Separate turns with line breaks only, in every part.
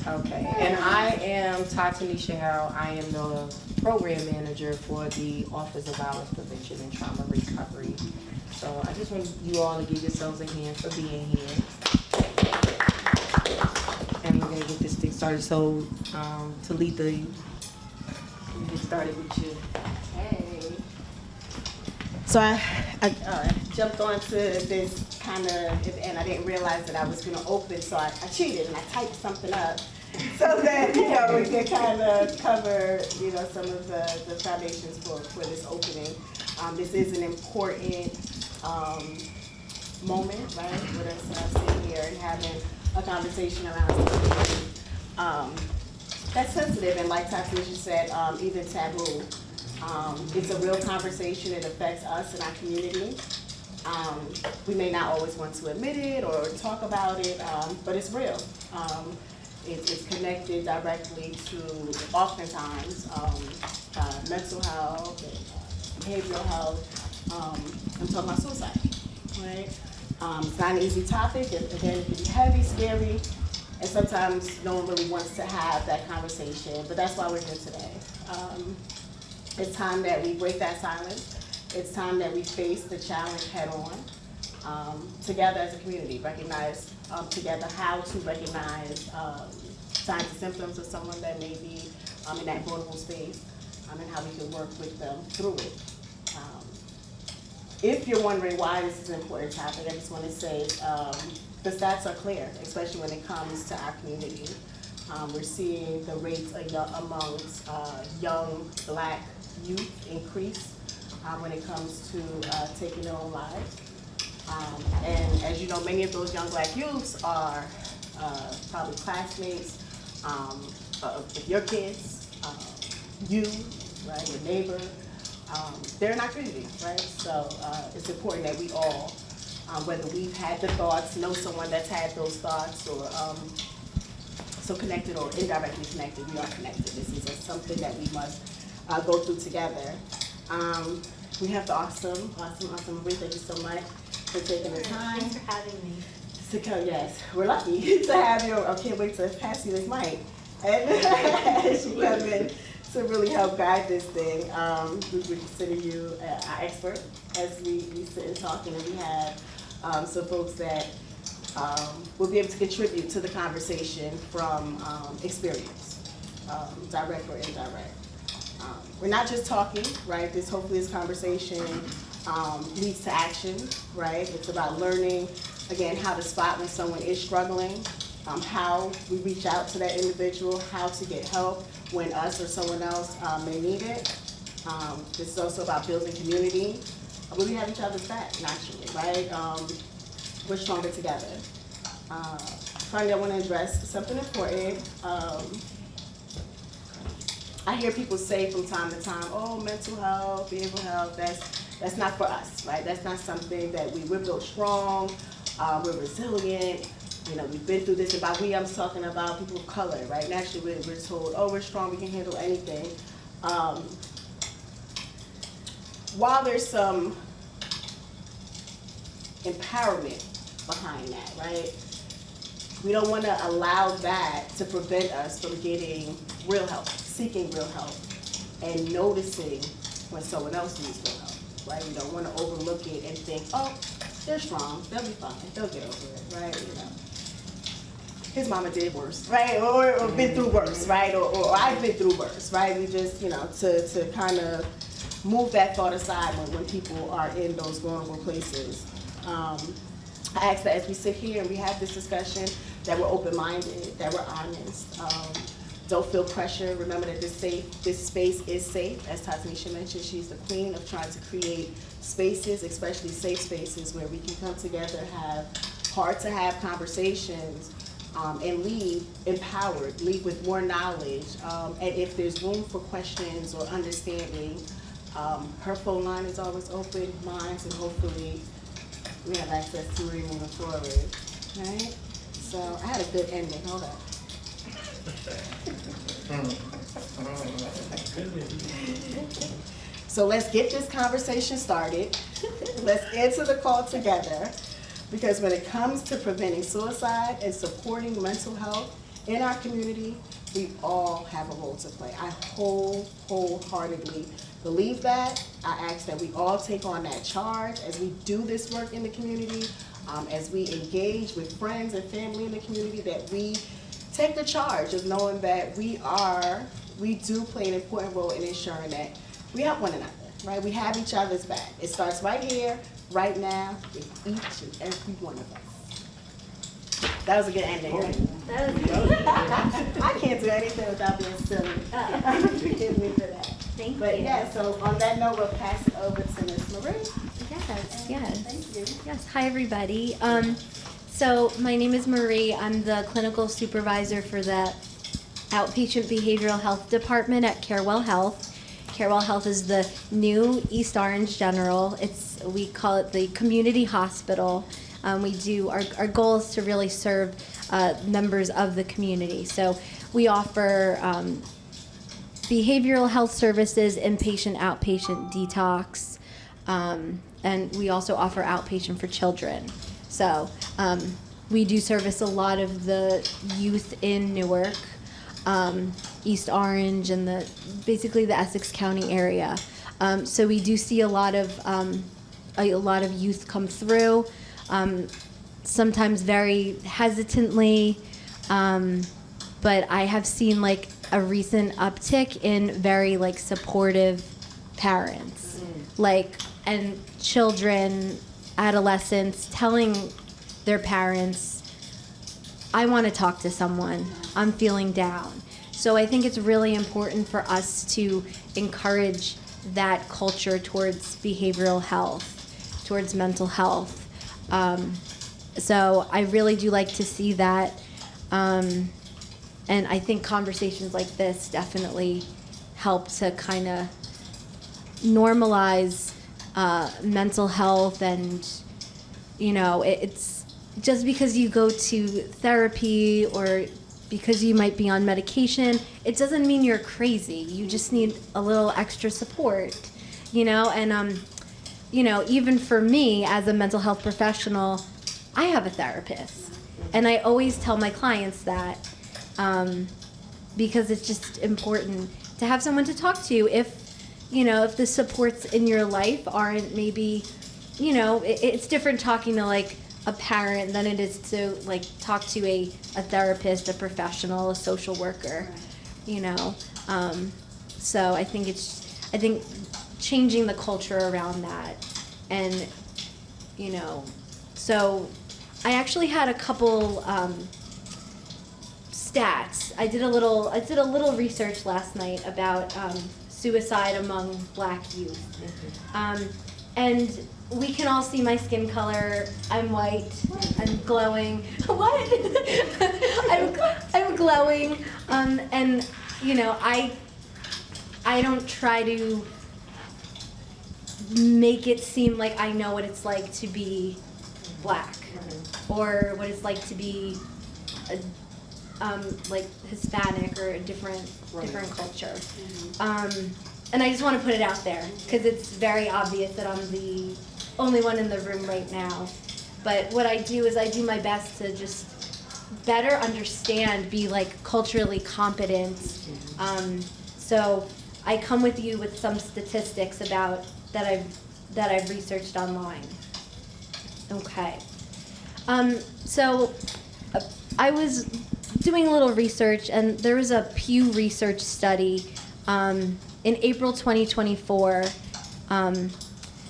Okay, and I am Tanisha Harrell. I am the program manager for the Office of Violence Prevention and Trauma Recovery. So I just want you all to give yourselves a hand for being here. And we're gonna get this thing started. So, to lead the, we get started with you. Hey. So I jumped onto this kind of, and I didn't realize that I was going to open, so I cheated and I typed something up so that, we could kind of cover, some of the foundations for this opening. This is an important moment, right, with us sitting here and having a conversation around something that's sensitive and, like Tanisha said, even taboo. It's a real conversation. It affects us and our community. We may not always want to admit it or talk about it, but it's real. It's connected directly to, oftentimes, mental health, and behavioral health. I'm talking about suicide, right? It's not an easy topic. Again, it can be heavy, scary, and sometimes no one really wants to have that conversation, but that's why we're here today. It's time that we break that silence. It's time that we face the challenge head on, together as a community, recognize together how to recognize signs and symptoms of someone that may be in that vulnerable space, and how we can work with them through it. If you're wondering why this is an important topic, I just want to say the stats are clear, especially when it comes to our community. We're seeing the rates amongst young Black youth increase when it comes to taking their own lives. And as you know, many of those young Black youths are probably classmates of your kids, you, right, your neighbor. They're in our community, right? So it's important that we all, whether we've had the thoughts, know someone that's had those thoughts, or so connected or indirectly connected, we are connected. This is something that we must go through together. We have the awesome Marie. Thank you so much for taking the time.
Thanks for having me.
To come, yes, we're lucky to have you. I can't wait to pass you this mic. And she come in to really help guide this thing. We consider you our expert as we sit and talk, and we have some folks that will be able to contribute to the conversation from experience, direct or indirect. We're not just talking, right? Hopefully this conversation leads to action, right? It's about learning, again, how to spot when someone is struggling, how we reach out to that individual, how to get help when us or someone else may need it. This is also about building community. We have each other's back, naturally, right? We're stronger together. Finally, I want to address something important. I hear people say from time to time, oh, mental health, behavioral health, that's not for us, right? That's not something that we're built strong, we're resilient, we've been through this. And by we, I'm talking about people of color, right? Naturally, we're told, oh, we're strong, we can handle anything. While there's some empowerment behind that, right? We don't want to allow that to prevent us from getting real help, seeking real help, and noticing when someone else needs real help, right? We don't want to overlook it and think, oh, they're strong, they'll be fine, they'll get over it, right? His mama did worse, right? Or been through worse, right? Or I've been through worse, right? We just, to kind of move that thought aside when people are in those vulnerable places. I ask that as we sit here and we have this discussion, that we're open-minded, that we're honest. Don't feel pressure. Remember that this space is safe. As Tanisha mentioned, she's the queen of trying to create spaces, especially safe spaces, where we can come together, have hard-to-have conversations, and leave empowered, leave with more knowledge. And if there's room for questions or understanding, her phone line is always open, mine, and hopefully we have access to it moving forward, right? So I had a good ending, hold up. So let's get this conversation started. Let's answer the call together. Because when it comes to preventing suicide and supporting mental health in our community, we all have a role to play. I wholeheartedly believe that. I ask that we all take on that charge as we do this work in the community, as we engage with friends and family in the community, that we take the charge of knowing that we do play an important role in ensuring that we help one another, right? We have each other's back. It starts right here, right now, with each and every one of us. That was a good ending. I can't do anything without being silly. Forgive me for that.
Thank you.
But yeah, so on that note, we'll pass it over to Ms. Marie.
Yes.
Thank you.
Yes, hi everybody. So my name is Marie. I'm the clinical supervisor for the outpatient behavioral health department at Carewell Health. Carewell Health is the new East Orange General. We call it the community hospital. Our goal is to really serve members of the community. So we offer behavioral health services, inpatient, outpatient, detox, and we also offer outpatient for children. So we do service a lot of the youth in Newark, East Orange, and basically the Essex County area. So we do see a lot of youth come through. Sometimes very hesitantly, but I have seen like a recent uptick in very like supportive parents, and children, adolescents telling their parents, I want to talk to someone, I'm feeling down. So I think it's really important for us to encourage that culture towards behavioral health, towards mental health. So I really do like to see that, and I think conversations like this definitely help to kind of normalize mental health. And it's just because you go to therapy or because you might be on medication, it doesn't mean you're crazy. You just need a little extra support, and even for me as a mental health professional, I have a therapist. And I always tell my clients that because it's just important to have someone to talk to if the supports in your life aren't maybe, it's different talking to like a parent than it is to like talk to a therapist, a professional, a social worker, So I think changing the culture around that. And so I actually had a couple stats. I did a little research last night about suicide among Black youth. And we can all see my skin color. I'm white. I'm glowing. What? I'm glowing. And I don't try to make it seem like I know what it's like to be Black, or what it's like to be like Hispanic or a different culture. And I just want to put it out there because it's very obvious that I'm the only one in the room right now. But what I do is I do my best to just better understand, be like culturally competent. So I come with you with some statistics about that I've researched online. Okay. So I was doing a little research, and there was a Pew Research study in April 2024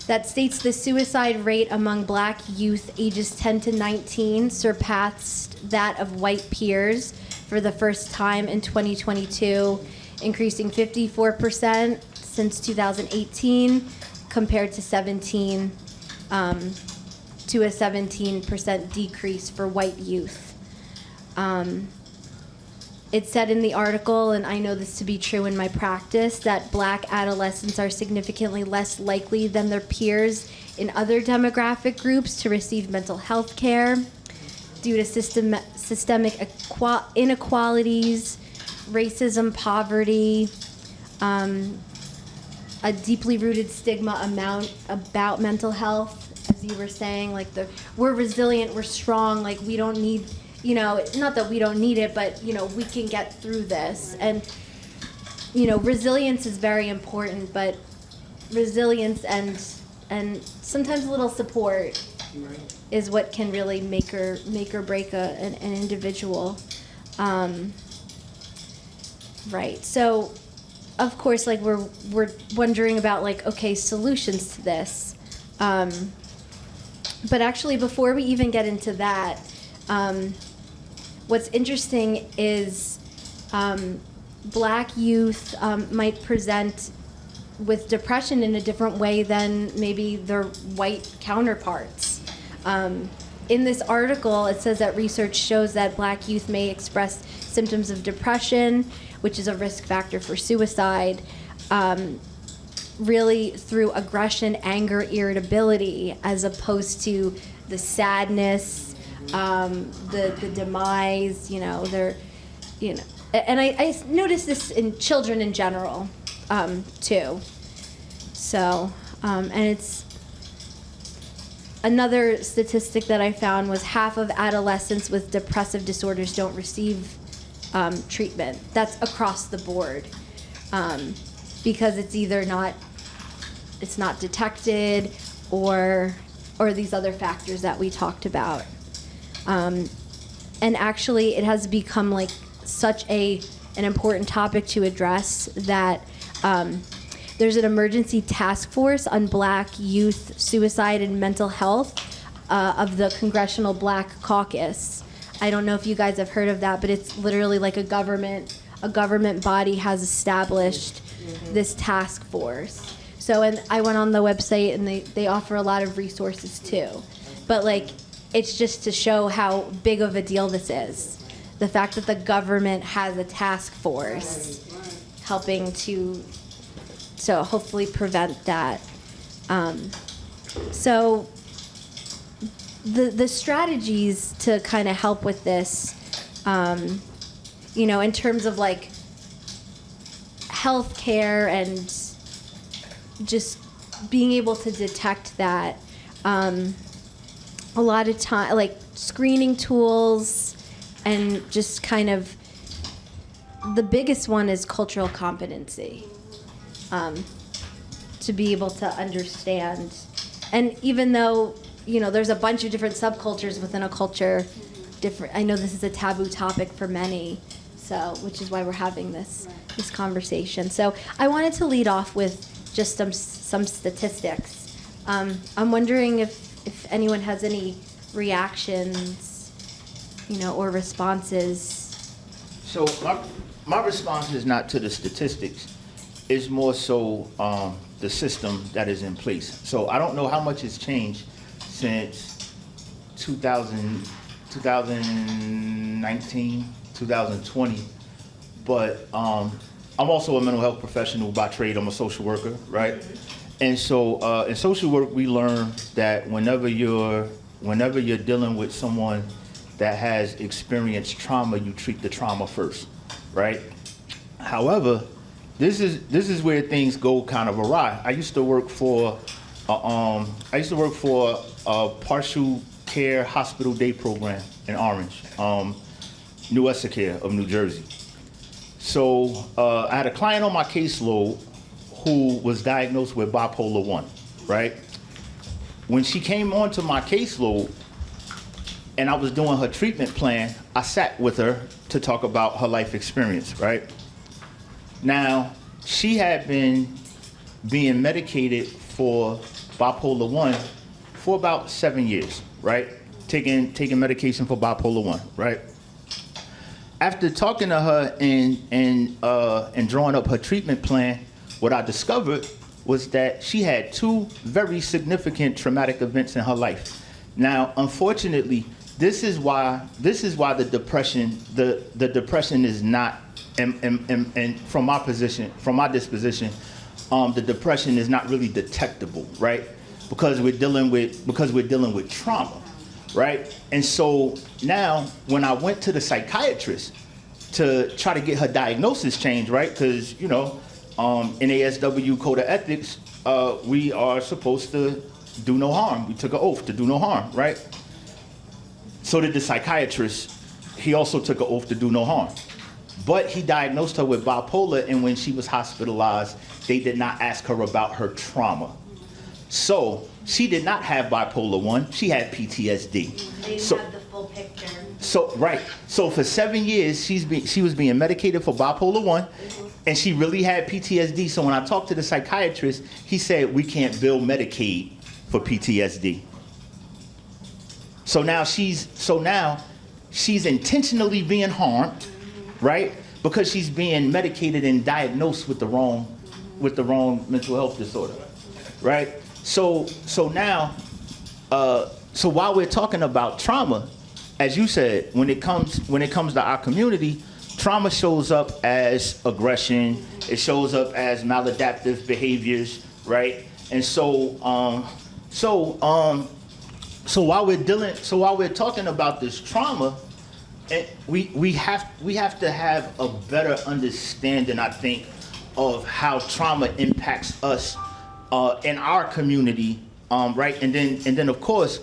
that states the suicide rate among Black youth ages 10 to 19 surpassed that of white peers for the first time in 2022, increasing 54% since 2018 compared to 17% decrease for white youth. It said in the article, and I know this to be true in my practice, that Black adolescents are significantly less likely than their peers in other demographic groups to receive mental health care due to systemic inequalities, racism, poverty, a deeply rooted stigma about mental health, as you were saying, like we're resilient, we're strong, like we don't need, not that we don't need it, but we can get through this. And resilience is very important, but resilience and sometimes a little support is what can really make or break an individual. Right. So, of course, like we're wondering about solutions to this. But actually, before we even get into that, what's interesting is Black youth might present with depression in a different way than maybe their white counterparts. In this article, it says that research shows that Black youth may express symptoms of depression, which is a risk factor for suicide, really through aggression, anger, irritability, as opposed to the sadness, the demise, and I noticed this in children in general, too. So, and it's another statistic that I found was half of adolescents with depressive disorders don't receive treatment. That's across the board, because it's either it's not detected, or these other factors that we talked about. And actually, it has become such an important topic to address that there's an emergency task force on Black youth suicide and mental health of the Congressional Black Caucus. I don't know if you guys have heard of that, but it's literally like a government body has established this task force. So, and I went on the website, and they offer a lot of resources too. But it's just to show how big of a deal this is. The fact that the government has a task force helping to hopefully prevent that. So the strategies to kind of help with this, in terms of health care and just being able to detect that, a lot of time, screening tools, and just kind of the biggest one is cultural competency, to be able to understand. And even though, there's a bunch of different subcultures within a culture, I know this is a taboo topic for many, which is why we're having this conversation. So I wanted to lead off with just some statistics. I'm wondering if anyone has any reactions, or responses.
So my response is not to the statistics. It's more so the system that is in place. So I don't know how much has changed since 2019, 2020, but I'm also a mental health professional by trade. I'm a social worker, right? And so in social work, we learn that whenever you're dealing with someone that has experienced trauma, you treat the trauma first, right? However, this is where things go kind of awry. I used to work for a partial care hospital day program in Orange, New Essacare of New Jersey. So I had a client on my caseload who was diagnosed with bipolar 1, right? When she came onto my caseload and I was doing her treatment plan, I sat with her to talk about her life experience, right? Now, she had been being medicated for bipolar 1 for about 7 years, right? Taking medication for bipolar 1, right? After talking to her and drawing up her treatment plan, what I discovered was that she had 2 very significant traumatic events in her life. Now, unfortunately, this is why the depression is not, and from my disposition, the depression is not really detectable, right? Because we're dealing with trauma, right? And so now, when I went to the psychiatrist to try to get her diagnosis changed, right? Because NASW Code of Ethics, we are supposed to do no harm. We took an oath to do no harm, right? So did the psychiatrist. He also took an oath to do no harm. But he diagnosed her with bipolar, and when she was hospitalized, they did not ask her about her trauma. So she did not have bipolar 1, she had PTSD.
They didn't have the full picture.
So, right. So for 7 years, she was being medicated for bipolar 1, and she really had PTSD. So when I talked to the psychiatrist, he said, we can't bill Medicaid for PTSD. So now she's intentionally being harmed, right? Because she's being medicated and diagnosed with the wrong mental health disorder, right? So now, so while we're talking about trauma, as you said, when it comes to our community, trauma shows up as aggression. It shows up as maladaptive behaviors, right? And so while we're talking about this trauma, we have to have a better understanding, I think, of how trauma impacts us in our community, right? And then of course,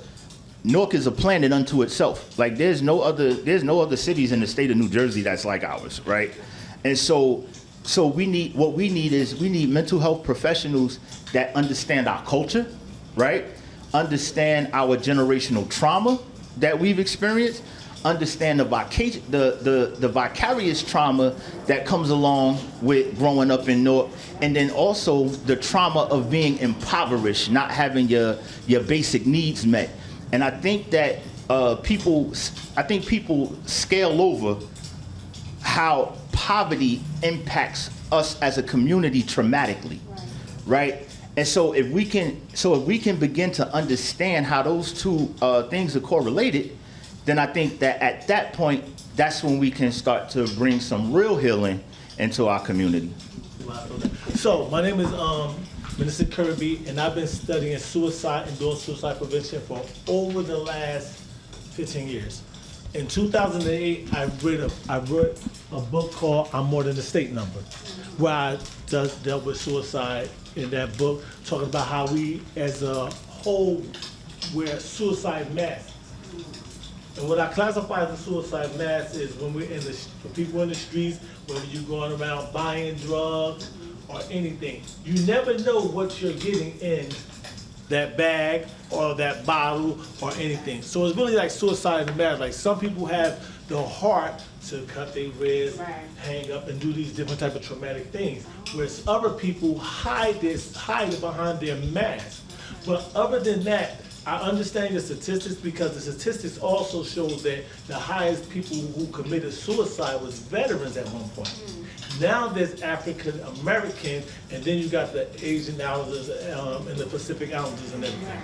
Newark is a planet unto itself. Like there's no other cities in the state of New Jersey that's like ours, right? And so we need mental health professionals that understand our culture, right? Understand our generational trauma that we've experienced, understand the vicarious trauma that comes along with growing up in Newark, and then also the trauma of being impoverished, not having your basic needs met. And I think that people scale over how poverty impacts us as a community traumatically, right? And so if we can begin to understand how those two things are correlated, then I think that at that point, that's when we can start to bring some real healing into our community.
So my name is Minister Kirby, and I've been studying suicide and doing suicide prevention for over the last 15 years. In 2008, I wrote a book called I'm More Than a State Number, where I dealt with suicide in that book, talking about how we as a whole wear suicide masks. And what I classify as a suicide mask is when when people in the streets, whether you're going around buying drugs or anything, you never know what you're getting in that bag or that bottle or anything. So it's really like suicide in the mask. Like some people have the heart to cut their wrists, hang up, and do these different type of traumatic things, whereas other people hide it behind their mask. But other than that, I understand the statistics, because the statistics also show that the highest people who committed suicide was veterans at one point. Now there's African American, and then you got the Asian Islanders and the Pacific Islanders and everything.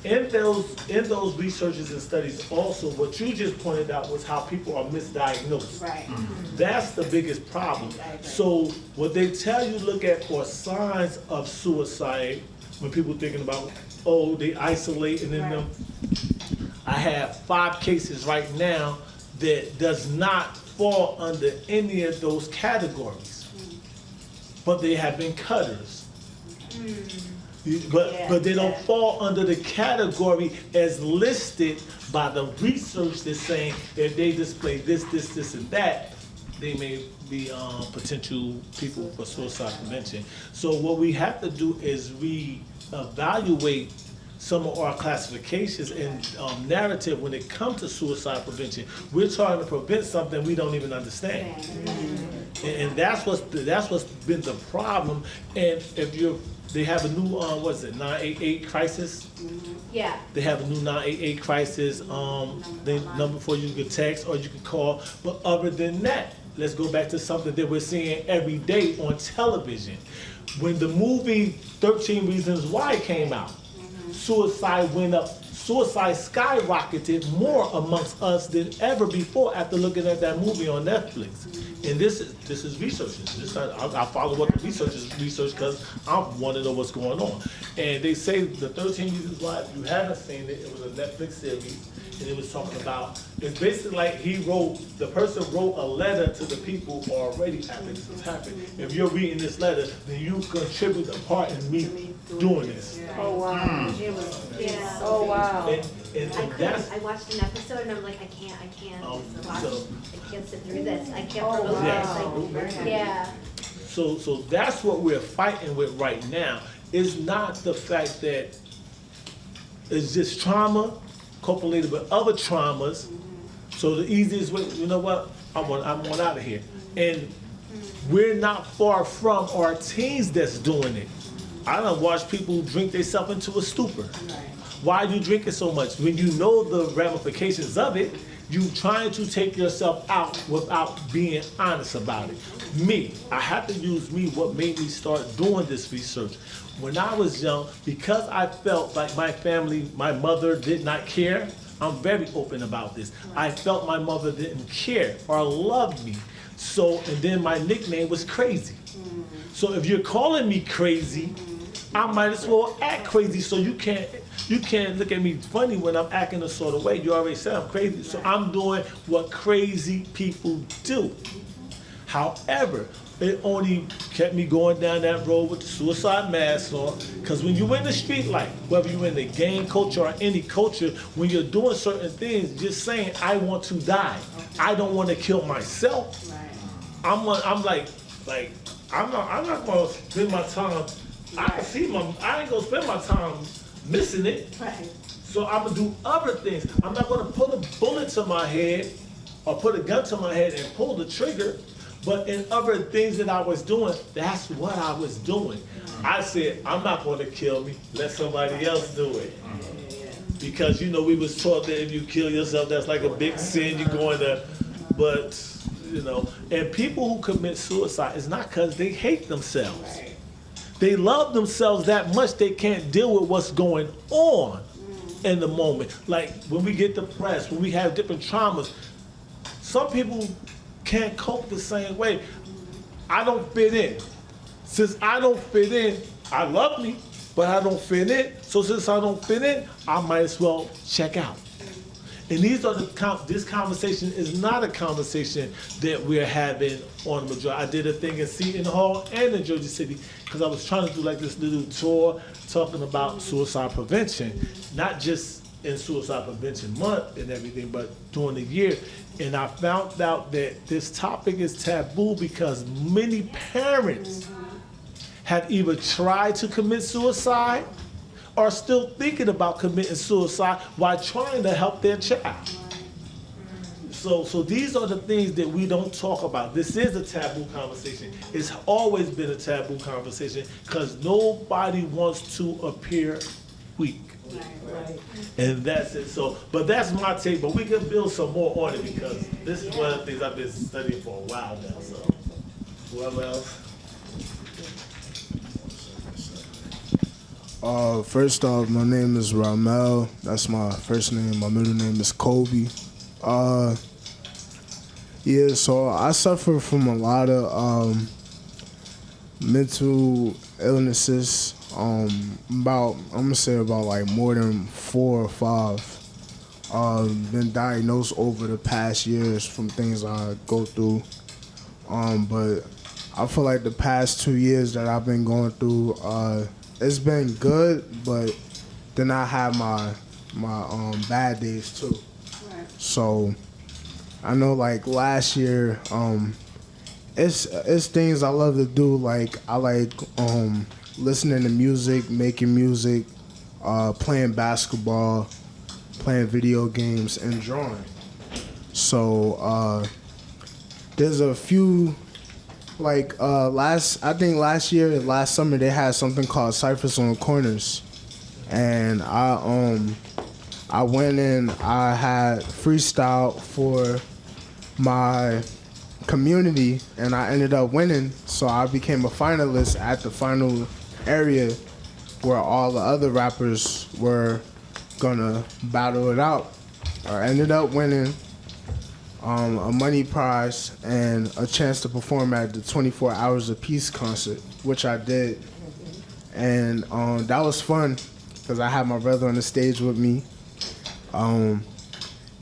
In those researches and studies also, what you just pointed out was how people are misdiagnosed.
Right.
That's the biggest problem. So what they tell you look at for signs of suicide, when people thinking about, oh, they isolate and then them. I have 5 cases right now that does not fall under any of those categories, but they have been cutters. But they don't fall under the category as listed by the research that's saying if they display this, and that, they may be potential people for suicide prevention. So what we have to do is reevaluate some of our classifications and narrative when it comes to suicide prevention. We're trying to prevent something we don't even understand, and that's what's been the problem. And if they have a new 988 crisis.
Yeah.
They have a new 988 crisis. The number for you can text or you can call. But other than that, let's go back to something that we're seeing every day on television. When the movie 13 Reasons Why came out, suicide went up. Suicide skyrocketed more amongst us than ever before after looking at that movie on Netflix. And this is researchers. I follow what the researchers research because I want to know what's going on. And they say the 13 Reasons Why, if you haven't seen it, it was a Netflix series, and it was talking about It's basically like the person wrote a letter to the people already after this has happened. If you're reading this letter, then you contribute a part in me doing this.
Oh, wow.
Yeah.
Oh, wow.
And that's,
I watched an episode and I'm like, I can't watch.
so-
I can't sit through this. I can't
Oh,
promote
wow.
this. Like, yeah.
so that's what we're fighting with right now. It's not the fact that it's just trauma, correlated with other traumas. So the easiest way, you know what, I'm on out of here. And we're not far from our teens that's doing it. I done watched people drink themselves into a stupor. Why are you drinking so much? When you know the ramifications of it, you trying to take yourself out without being honest about it. Me, I have to use me, what made me start doing this research. When I was young, because I felt like my family, my mother did not care, I'm very open about this. I felt my mother didn't care or love me. So, and then my nickname was Crazy. So if you're calling me crazy, I might as well act crazy, so you can't look at me funny when I'm acting a sort of way. You already said I'm crazy, so I'm doing what crazy people do. However, it only kept me going down that road with the suicide mask on, because when you're in the street life, whether you're in the gang culture or any culture, when you're doing certain things, just saying, I want to die. I don't want to kill myself. I'm not gonna spend my time, I ain't gonna spend my time missing it. So I'm gonna do other things. I'm not gonna put a bullet to my head or put a gun to my head and pull the trigger. But in other things that I was doing, that's what I was doing. I said, I'm not gonna kill me, let somebody else do it. Because we was taught that if you kill yourself, that's like a big sin, you're going to, but, and people who commit suicide, it's not because they hate themselves. They love themselves that much they can't deal with what's going on in the moment. Like when we get depressed, when we have different traumas, some people can't cope the same way. I don't fit in. Since I don't fit in, I love me, but I don't fit in. So since I don't fit in, I might as well check out. And this conversation is not a conversation that we're having on the majority. I did a thing in Seton Hall and in Jersey City because I was trying to do like this little tour talking about suicide prevention, not just in Suicide Prevention Month and everything, but during the year. And I found out that this topic is taboo because many parents have either tried to commit suicide or still thinking about committing suicide while trying to help their child. So these are the things that we don't talk about. This is a taboo conversation. It's always been a taboo conversation because nobody wants to appear weak. And that's it. But that's my take. But we can build some more on it because this is one of the things I've been studying for a while now. So, whoever else?
First off, my name is Ramel. That's my first name. My middle name is Kobe. So I suffer from a lot of mental illnesses. I'm gonna say about like more than 4 or 5. Been diagnosed over the past years from things I go through. But I feel like the past 2 years that I've been going through, it's been good, but then I have my bad days too. So I know like last year, it's things I love to do. Like I like listening to music, making music, playing basketball, playing video games, and drawing. So there's a few, like last summer they had something called Cyphers on the Corners, and I went in, I had freestyle for my community, and I ended up winning, so I became a finalist at the final area where all the other rappers were gonna battle it out. I ended up winning a money prize and a chance to perform at the 24 Hours of Peace concert, which I did. And that was fun because I had my brother on the stage with me.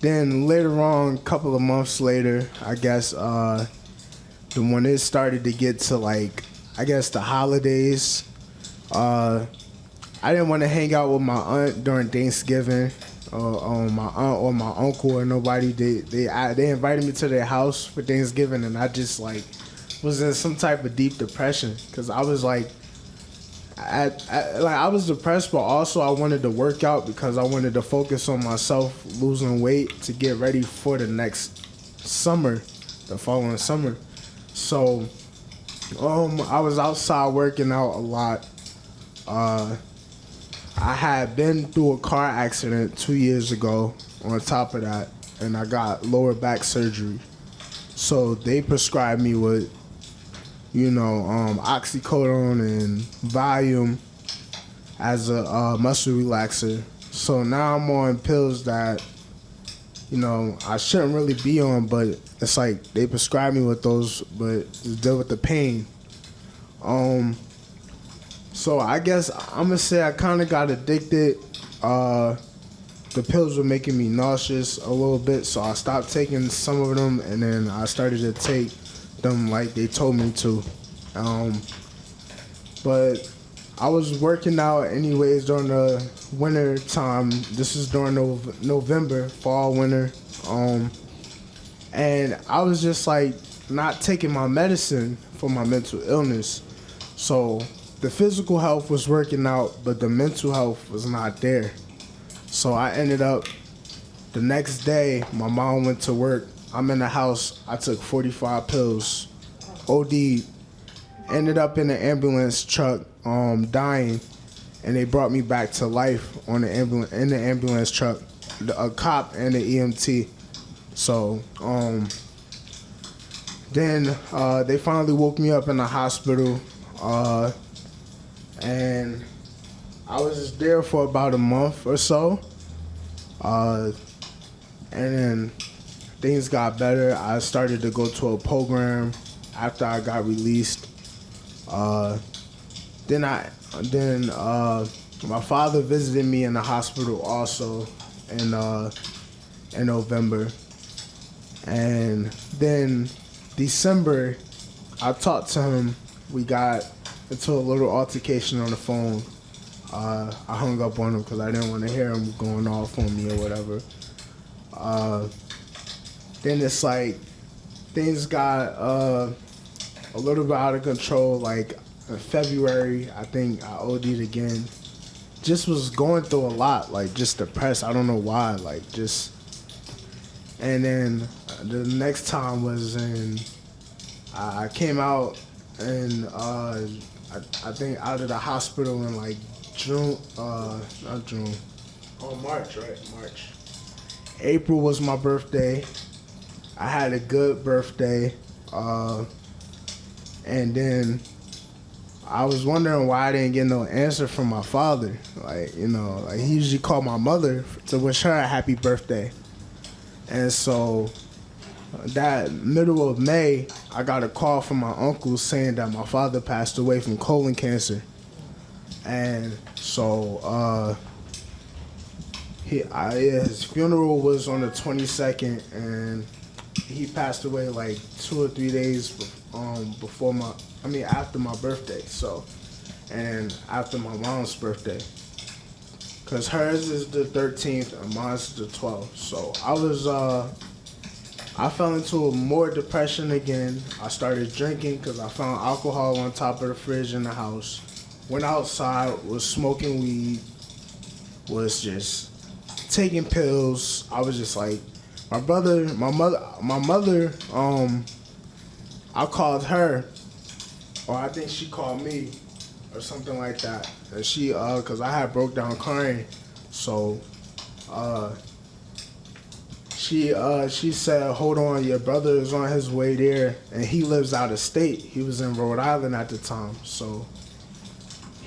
Then later on, a couple of months later, I guess, when it started to get to like, I guess the holidays, I didn't want to hang out with my aunt during Thanksgiving, or my aunt or my uncle or nobody. They invited me to their house for Thanksgiving, and I just like was in some type of deep depression because I was like, I was depressed, but also I wanted to work out because I wanted to focus on myself losing weight to get ready for the next summer, the following summer. So, I was outside working out a lot. I had been through a car accident 2 years ago on top of that, and I got lower back surgery. So they prescribed me with, oxycodone and Valium as a muscle relaxer. So now I'm on pills that, I shouldn't really be on, but it's like they prescribe me with those, but to deal with the pain. So I guess I'm gonna say I kind of got addicted. The pills were making me nauseous a little bit, so I stopped taking some of them, and then I started to take them like they told me to. But I was working out anyways during the winter time. This is during November, fall, winter. And I was just like not taking my medicine for my mental illness. So the physical health was working out, but the mental health was not there. So I ended up, the next day, my mom went to work. I'm in the house. I took 45 pills, OD'd, ended up in the ambulance truck, dying, and they brought me back to life in the ambulance truck, a cop and an EMT. So then they finally woke me up in the hospital, and I was there for about a month or so, and then things got better. I started to go to a program after I got released. Then my father visited me in the hospital also in November, and then December I talked to him. We got into a little altercation on the phone. I hung up on him because I didn't want to hear him going off on me or whatever. Then it's like things got a little bit out of control. Like in February, I think I OD'd again. Just was going through a lot, like just depressed. I don't know why, like just. And then the next time was I came out and I think out of the hospital in like March, right? March. April was my birthday. I had a good birthday. And then I was wondering why I didn't get no answer from my father. Like, he usually called my mother to wish her a happy birthday. And so that middle of May, I got a call from my uncle saying that my father passed away from colon cancer. And so his funeral was on the 22nd, and he passed away like 2 or 3 days after my birthday. So, and after my mom's birthday, cause hers is the 13th and mine's the 12th. So I fell into more depression again. I started drinking because I found alcohol on top of the fridge in the house. Went outside, was smoking weed, was just taking pills. I was just like, my mother, I called her, or I think she called me, or something like that. And she, cause I had broke down crying, so, she said, hold on, your brother is on his way there, and he lives out of state. He was in Rhode Island at the time, so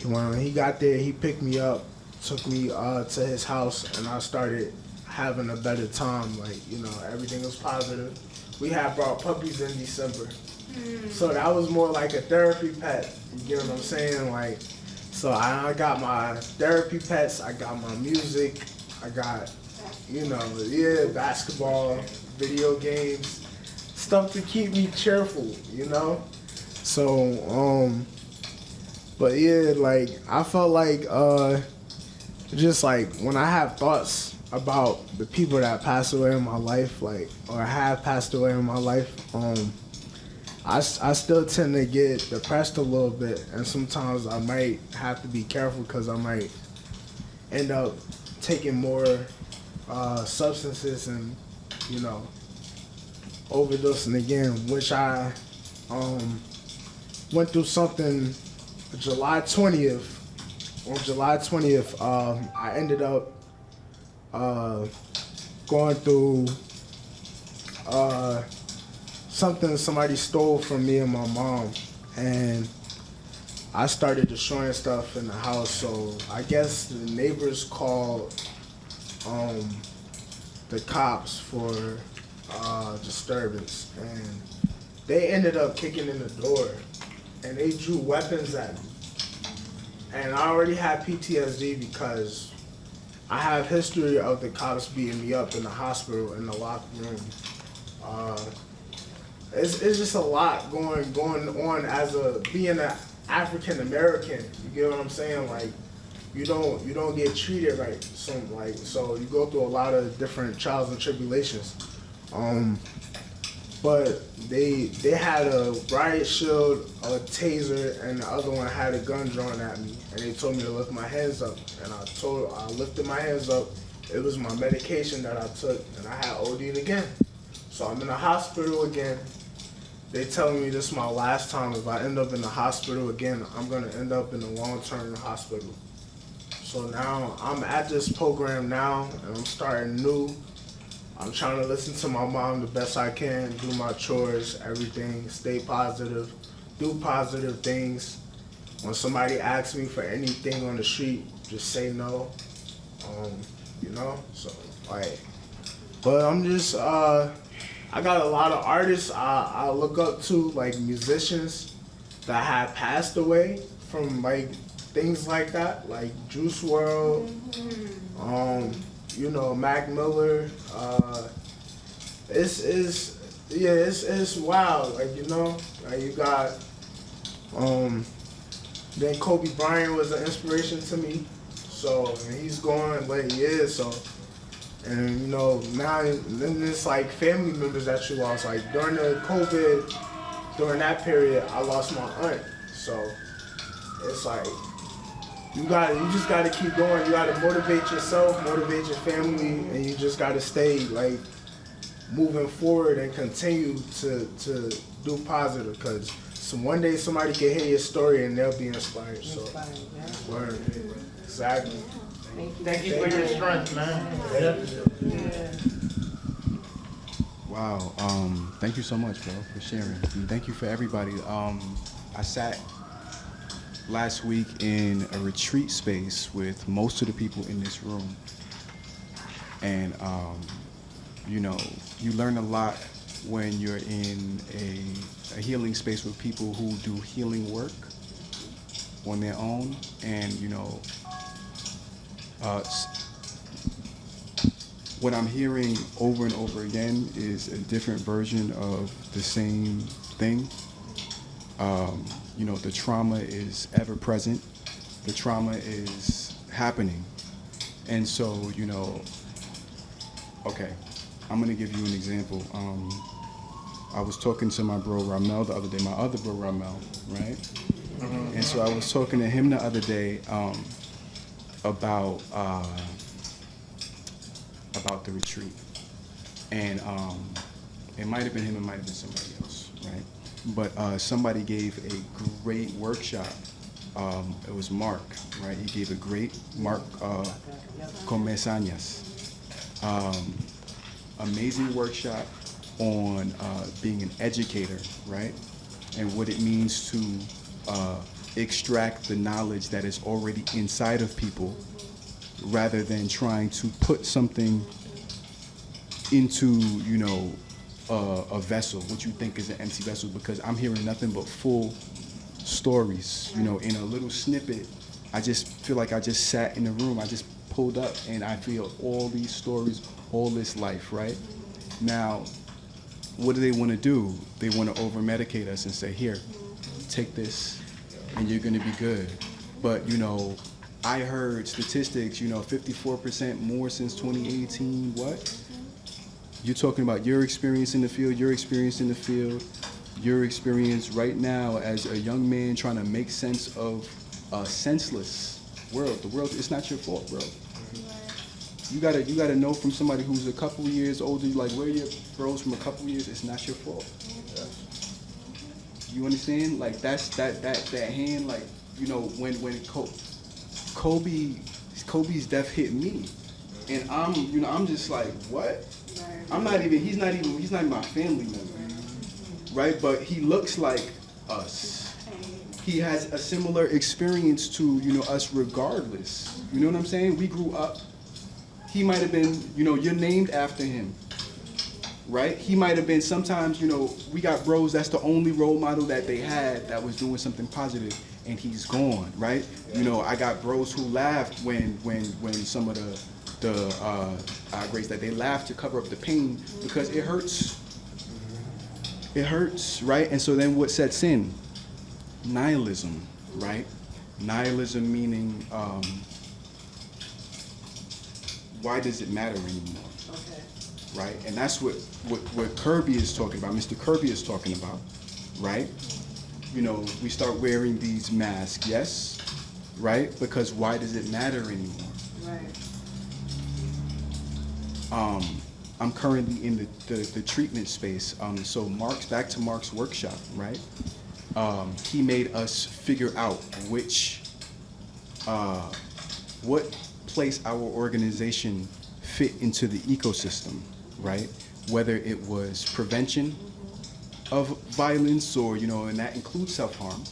when he got there, he picked me up, took me to his house, and I started having a better time. Like, everything was positive. We had brought puppies in December. So that was more like a therapy pet. You get what I'm saying? Like, so I got my therapy pets, I got my music, I got you know, yeah, basketball, video games, stuff to keep me cheerful, you know? So, but yeah, like, I felt like, just like when I have thoughts about the people that passed away in my life, like, or have passed away in my life, I still tend to get depressed a little bit, and sometimes I might have to be careful because I might end up taking more substances and, you know, overdosing again, which I went through something July 20th. On July 20th, I ended up going through something somebody stole from me and my mom, and I started destroying stuff in the house. So I guess the neighbors called the cops for disturbance, and they ended up kicking in the door, and they drew weapons at me. And I already had PTSD because I have history of the cops beating me up in the hospital in the locked room. It's just a lot going on as being an African American. You get what I'm saying? Like, you don't get treated right. So you go through a lot of different trials and tribulations. But they had a riot shield, a taser, and the other one had a gun drawn at me, and they told me to lift my hands up, and I lifted my hands up. It was my medication that I took, and I had OD'd again. So I'm in the hospital again. They telling me this is my last time. If I end up in the hospital again, I'm gonna end up in a long-term hospital. So now I'm at this program now, and I'm starting new. I'm trying to listen to my mom the best I can, do my chores, everything, stay positive, do positive things. When somebody asks me for anything on the street, just say no, you know? So, like, but I'm just, I got a lot of artists I look up to, like musicians that have passed away from, like, things like that, like Juice WRLD, you know, Mac Miller. It's wild. Like, you know, like you got then Kobe Bryant was an inspiration to me. So, and he's going like he is. So, and you know, now then it's like family members that you lost. Like during the COVID, during that period, I lost my aunt. So it's like you just gotta keep going. You gotta motivate yourself, motivate your family, and you just gotta stay like moving forward and continue to do positive. Because one day somebody can hear your story and they'll be inspired. So, word, exactly.
Thank you for your strength, man.
Yeah.
Wow. Thank you so much, bro, for sharing. And thank you for everybody. I sat last week in a retreat space with most of the people in this room. And, you know, you learn a lot when you're in a healing space with people who do healing work on their own. And, you know, what I'm hearing over and over again is a different version of the same thing. You know, the trauma is ever present. The trauma is happening. And so, you know, okay, I'm gonna give you an example. I was talking to my bro Ramel the other day, my other bro Ramel, right? And so I was talking to him the other day about the retreat. And it might have been him, it might have been somebody else, right? But somebody gave a great workshop. It was Mark, right? He gave a great, Mark Comesañas. Amazing workshop on being an educator, right? And what it means to extract the knowledge that is already inside of people rather than trying to put something into, you know, a vessel, what you think is an empty vessel, because I'm hearing nothing but full stories, you know, in a little snippet. I just feel like I just sat in the room, I just pulled up and I feel all these stories, all this life, right? Now, what do they want to do? They want to over-medicate us and say, here, take this, and you're going to be good. But, you know, I heard statistics, you know, 54% more since 2018. What? You're talking about your experience in the field, your experience in the field, your experience right now as a young man trying to make sense of a senseless world. The world, it's not your fault, bro. You gotta know from somebody who's a couple of years older, like where your bros from a couple of years, it's not your fault. You understand? Like that's that hand, like, you know, when Kobe's death hit me, and I'm just like, what? He's not even my family member, right? But he looks like us. He has a similar experience to, you know, us regardless. You know what I'm saying? We grew up. He might have been, you know, you're named after him, right? He might have been, sometimes, you know, we got bros, that's the only role model that they had that was doing something positive, and he's gone, right? You know, I got bros who laughed when some of the greats, that they laughed to cover up the pain because it hurts. It hurts, right? And so then what sets in? Nihilism, right? Nihilism meaning, why does it matter anymore?
Okay.
Right? And that's what Kirby is talking about, Mr. Kirby is talking about, right? You know, we start wearing these masks, yes, right? Because why does it matter anymore?
Right.
I'm currently in the treatment space. So back to Mark's workshop, right? He made us figure out what place our organization fit into the ecosystem, right? Whether it was prevention of violence or, you know, and that includes self-harm,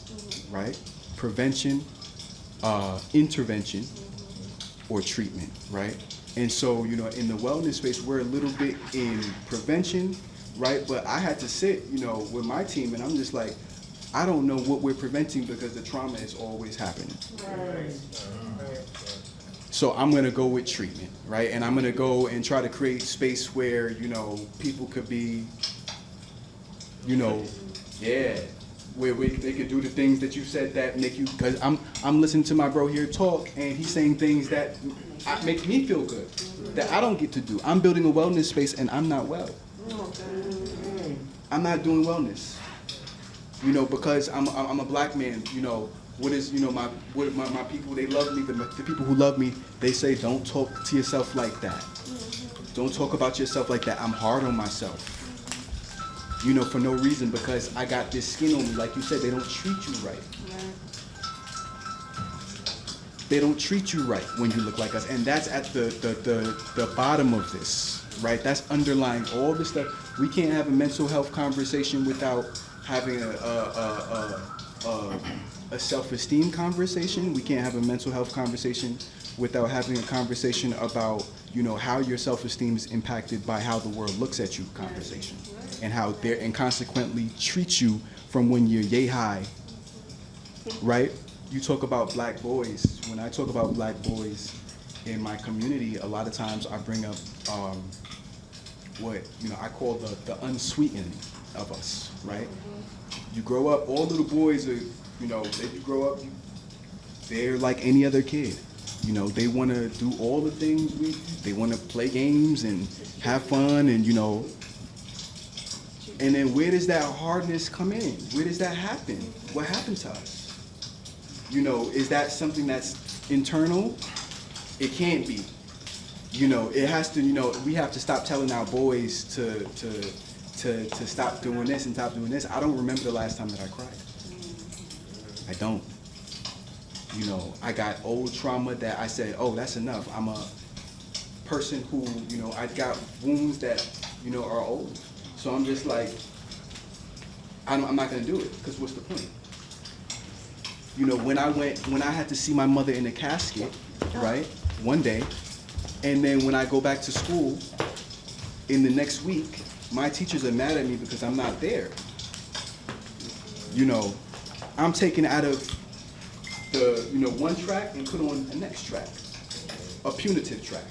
right? Prevention, intervention, or treatment, right? And so, you know, in the wellness space, we're a little bit in prevention, right? But I had to sit, you know, with my team, and I'm just like, I don't know what we're preventing because the trauma is always happening.
Right.
So I'm gonna go with treatment, right? And I'm gonna go and try to create space where, you know, people could be, you know, yeah, where they could do the things that you said that make you, because I'm listening to my bro here talk, and he's saying things that make me feel good, that I don't get to do. I'm building a wellness space and I'm not well. I'm not doing wellness, you know, because I'm a black man, you know. What is, you know, my people, they love me, the people who love me, they say, don't talk to yourself like that. Don't talk about yourself like that. I'm hard on myself, you know, for no reason, because I got this skin on me. Like you said, they don't treat you right. They don't treat you right when you look like us. And that's at the bottom of this, right? That's underlying all this stuff. We can't have a mental health conversation without having a self-esteem conversation. We can't have a mental health conversation without having a conversation about, you know, how your self-esteem is impacted by how the world looks at you conversation, and how and consequently treats you from when you're yay high, right? You talk about black boys. When I talk about black boys in my community, a lot of times I bring up what, you know, I call the unsweetened of us, right? You grow up, all little boys are, you know, you grow up, they're like any other kid. You know, they want to do all the things they want to play games and have fun, and, you know, and then where does that hardness come in? Where does that happen? What happened to us? You know, is that something that's internal? It can't be. You know, it has to, you know, we have to stop telling our boys to stop doing this and stop doing this. I don't remember the last time that I cried. I don't. You know, I got old trauma that I said, oh, that's enough. I'm a person who, you know, I got wounds that, you know, are old. So I'm just like, I'm not gonna do it, because what's the point? You know, when I had to see my mother in a casket, right, one day, and then when I go back to school in the next week, my teachers are mad at me because I'm not there. You know, I'm taken out of the, you know, one track and put on the next track. a punitive track,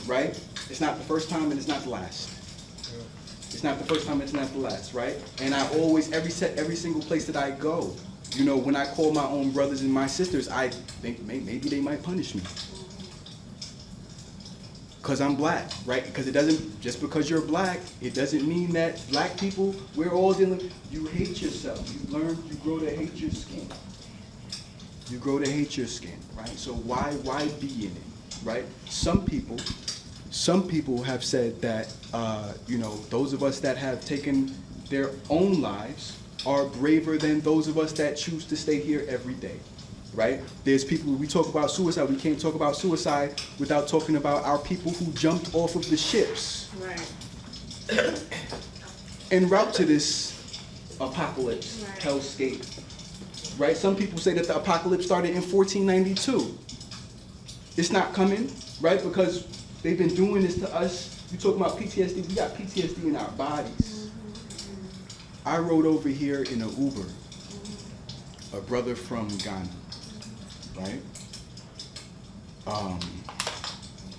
right? It's not the first time and it's not the last. It's not the first time, it's not the last, right? And I always, every single place that I go, you know, when I call my own brothers and my sisters, I think maybe they might punish me. Because I'm black, right? Because it doesn't, just because you're black, it doesn't mean that black people, we're all dealing, you hate yourself. You learn, you grow to hate your skin. You grow to hate your skin, right? So why be in it, right? Some people have said that, you know, those of us that have taken their own lives are braver than those of us that choose to stay here every day, right? There's people, we talk about suicide, we can't talk about suicide without talking about our people who jumped off of the ships.
Right.
En route to this apocalypse,
Right.
hellscape, right? Some people say that the apocalypse started in 1492. It's not coming, right? Because they've been doing this to us. You talking about PTSD, we got PTSD in our bodies. I rode over here in an Uber, a brother from Ghana, right?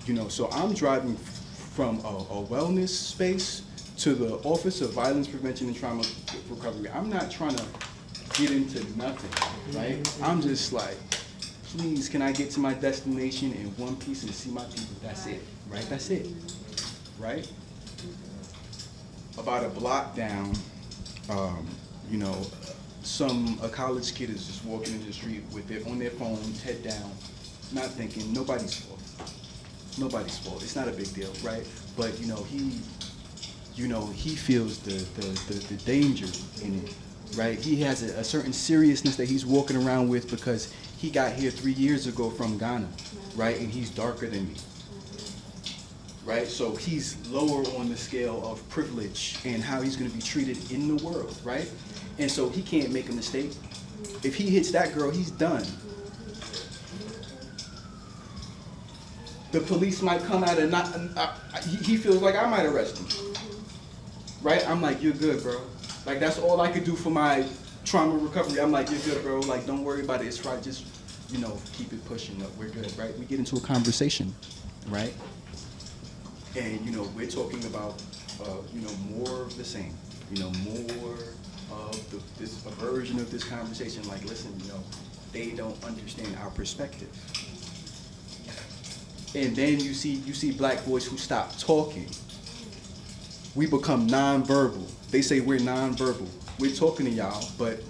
You know, so I'm driving from a wellness space to the Office of Violence Prevention and Trauma Recovery. I'm not trying to get into nothing, right? I'm just like, please, can I get to my destination in one piece and see my people? That's it, right? That's it, right? About a block down, you know, a college kid is just walking in the street with on their phone, head down, not thinking, nobody's fault. Nobody's fault. It's not a big deal, right? But he feels the danger in it, right? He has a certain seriousness that he's walking around with because he got here 3 years ago from Ghana, right? And he's darker than me, right? So he's lower on the scale of privilege and how he's going to be treated in the world, right? And so he can't make a mistake. If he hits that girl, he's done. The police might come out and he feels like I might arrest him, right? I'm like, you're good, bro. Like, that's all I could do for my trauma recovery. I'm like, you're good, bro. Like, don't worry about it. It's right. Just, keep it pushing. We're good, right? We get into a conversation, right? And, we're talking about, more of the same, more of this a version of this conversation. Like, listen, they don't understand our perspective. And then you see black boys who stop talking. We become nonverbal. They say we're nonverbal. We're talking to y'all, but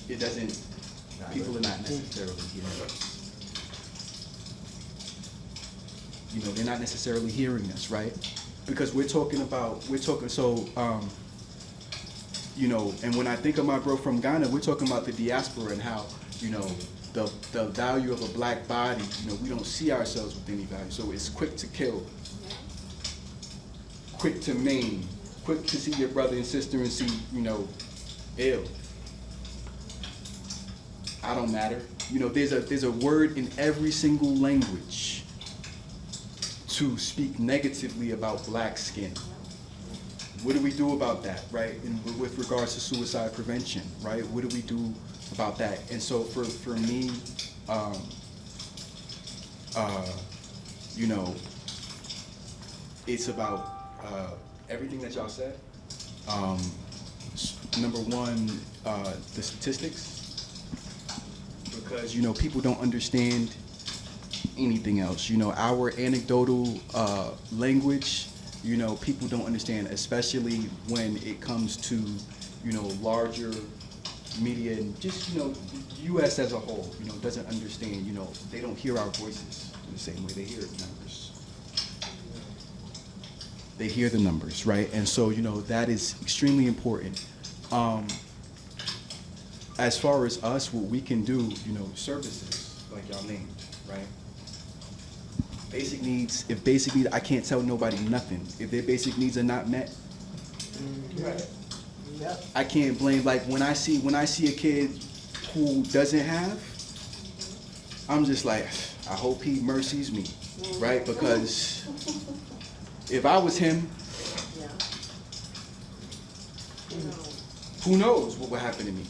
it doesn't. People are not necessarily hearing us. They're not necessarily hearing us, right? Because we're talking. So, and when I think of my bro from Ghana, we're talking about the diaspora and how, the value of a black body. We don't see ourselves with any value. So it's quick to kill, quick to maim, quick to see your brother and sister and see, ill. I don't matter. There's a word in every single language to speak negatively about black skin. What do we do about that, right? And with regards to suicide prevention, right? What do we do about that? And so for me, it's about everything that y'all said. Number one, the statistics, because people don't understand anything else. Our anecdotal language, people don't understand, especially when it comes to larger media and just U.S. as a whole. Doesn't understand. They don't hear our voices in the same way they hear the numbers. They hear the numbers, right? And so that is extremely important. As far as us, what we can do, services like y'all named, right? Basic needs. If basic needs, I can't tell nobody nothing. If their basic needs are not met,
Right. Yep.
I can't blame. Like when I see a kid who doesn't have, I'm just like, I hope he mercies me, right? Because if I was him,
Yeah.
who knows what would happen to me?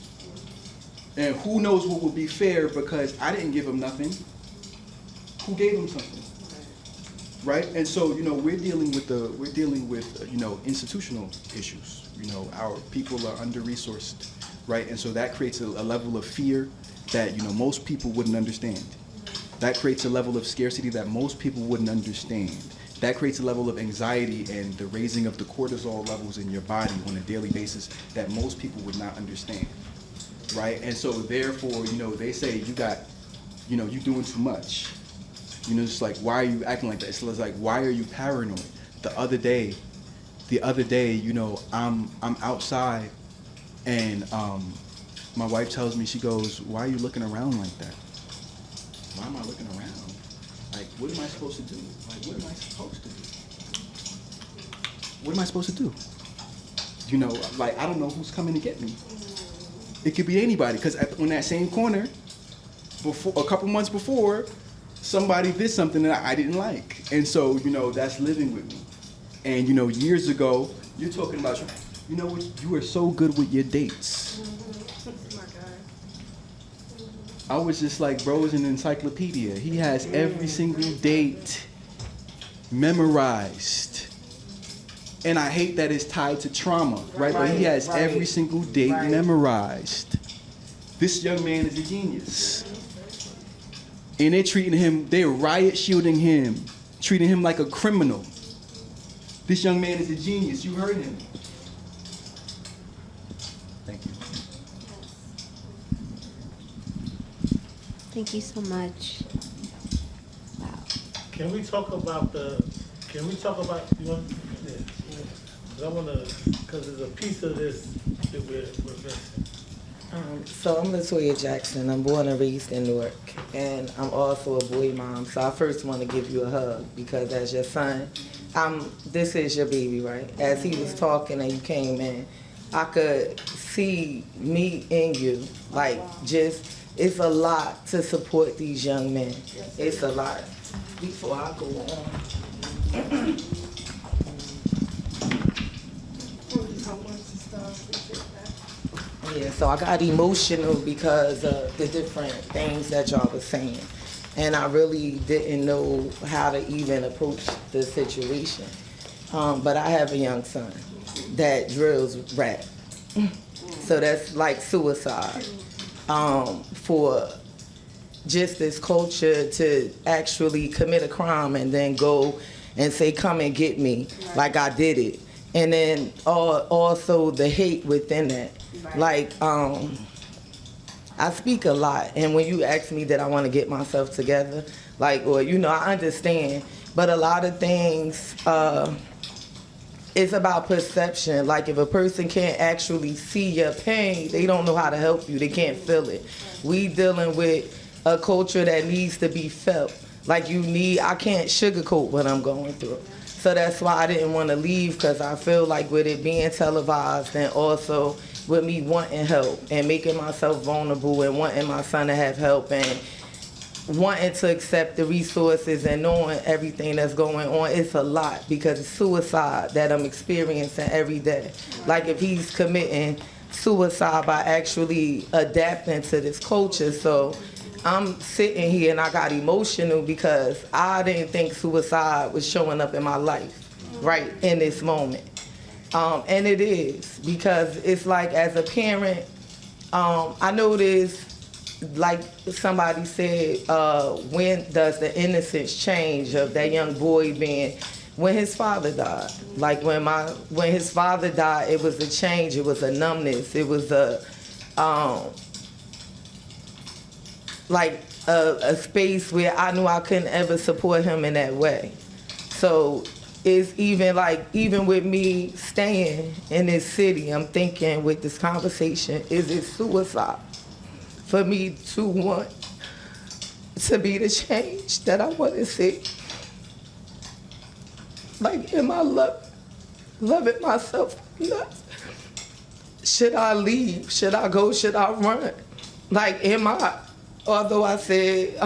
And who knows what would be fair because I didn't give him nothing. Who gave him something? Right? And so, we're dealing with institutional issues. Our people are under-resourced, right? And so that creates a level of fear that, most people wouldn't understand. That creates a level of scarcity that most people wouldn't understand. That creates a level of anxiety and the raising of the cortisol levels in your body on a daily basis that most people would not understand, right? And so therefore, they say you're doing too much. It's like, why are you acting like that? It's like, why are you paranoid? The other day, I'm outside and my wife tells me, she goes, why are you looking around like that? Why am I looking around? Like, what am I supposed to do? Like, what am I supposed to do? What am I supposed to do? Like, I don't know who's coming to get me. It could be anybody, because on that same corner, a couple months before, somebody did something that I didn't like. And so, that's living with me. And, years ago, you're talking about, you are so good with your dates. I was just like, bro is an encyclopedia. He has every single date memorized. And I hate that it's tied to trauma, right? But he has every single date memorized. This young man is a genius. And they're riot shielding him, treating him like a criminal. This young man is a genius. You heard him. Thank you.
Thank you so much. Wow.
Can we talk about, you want, I want to, because there's a piece of this that we're missing.
So I'm Latoya Jackson. I'm born and raised in Newark, and I'm also a boy mom. So I first want to give you a hug because as your son, this is your baby, right? As he was talking and you came in, I could see me in you. Like, it's a lot to support these young men. It's a lot. Before I go on. Yeah, so I got emotional because of the different things that y'all was saying. And I really didn't know how to even approach the situation. But I have a young son that drills rap. So that's like suicide. For just this culture to actually commit a crime and then go and say, come and get me, like I did it. And then also the hate within that. Like, I speak a lot, and when you ask me that I want to get myself together, like, or, I understand, but a lot of things, it's about perception. Like, if a person can't actually see your pain, they don't know how to help you. They can't feel it. We dealing with a culture that needs to be felt. Like, I can't sugarcoat what I'm going through. So that's why I didn't want to leave, because I feel like with it being televised and also with me wanting help and making myself vulnerable and wanting my son to have help and wanting to accept the resources and knowing everything that's going on, it's a lot because it's suicide that I'm experiencing every day. Like if he's committing suicide by actually adapting to this culture. So I'm sitting here and I got emotional because I didn't think suicide was showing up in my life right in this moment. And it is, because it's like as a parent, I noticed, like somebody said, when does the innocence change of that young boy being, when his father died. Like when his father died, it was a change, it was a numbness, it was a space where I knew I couldn't ever support him in that way. So it's even with me staying in this city, I'm thinking with this conversation, is it suicide for me to want to be the change that I want to see? Like, am I loving myself enough? Should I leave? Should I go? Should I run? Like, although I said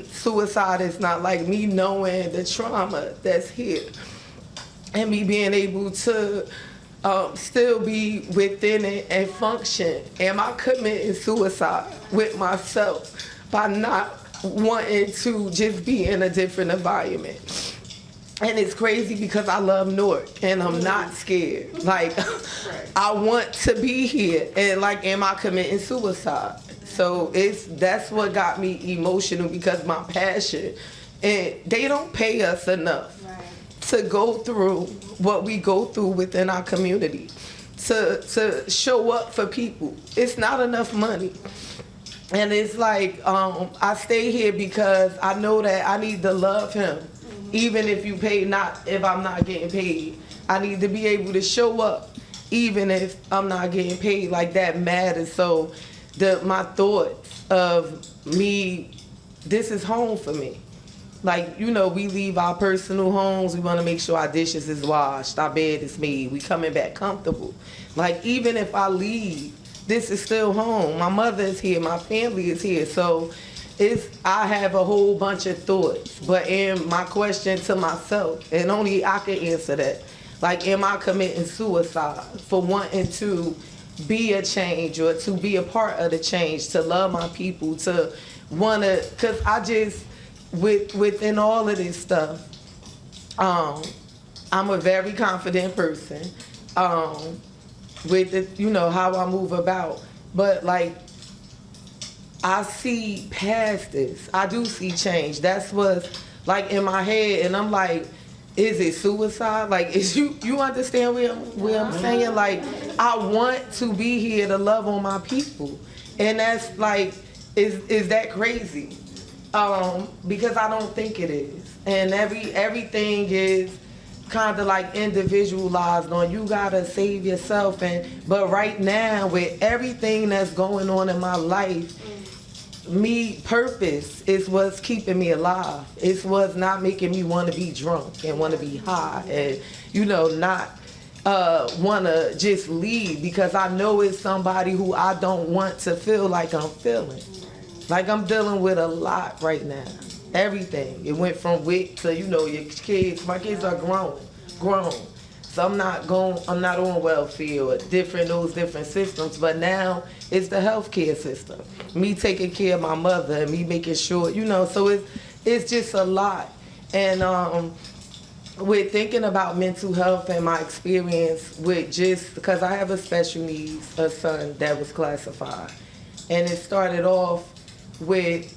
suicide is not like me knowing the trauma that's here and me being able to still be within it and function. Am I committing suicide with myself by not wanting to just be in a different environment. And it's crazy because I love Newark and I'm not scared. Like, I want to be here. And like, am I committing suicide? So that's what got me emotional, because my passion, and they don't pay us enough to go through what we go through within our community, to show up for people. It's not enough money. And it's like, I stay here because I know that I need to love him. Even if if I'm not getting paid, I need to be able to show up, even if I'm not getting paid. Like, that matters. So my thoughts of me, this is home for me. Like, we leave our personal homes. We want to make sure our dishes is washed, our bed is made. We coming back comfortable. Like, even if I leave, this is still home. My mother is here. My family is here. So I have a whole bunch of thoughts. But my question to myself, and only I can answer that, like, am I committing suicide for wanting to be a change, or to be a part of the change, to love my people, to want to, because I just, within all of this stuff, I'm a very confident person, with how I move about. But like, I see past this. I do see change. That's what's like in my head, and I'm like, is it suicide? Like, is you understand where I'm saying? Like, I want to be here to love on my people, and that's like, is that crazy? Because I don't think it is, and everything is kind of like individualized on, you gotta save yourself. But right now, with everything that's going on in my life, purpose is what's keeping me alive. It's what's not making me want to be drunk and want to be high and, not want to just leave, because I know it's somebody who I don't want to feel like I'm feeling. Like, I'm dealing with a lot right now. Everything. It went from WIC to, your kids. My kids are grown. So I'm not on welfare or those different systems, but now it's the healthcare system. Me taking care of my mother and me making sure, so it's just a lot. And with thinking about mental health and my experience with, just because I have a special needs, a son that was classified. And it started off with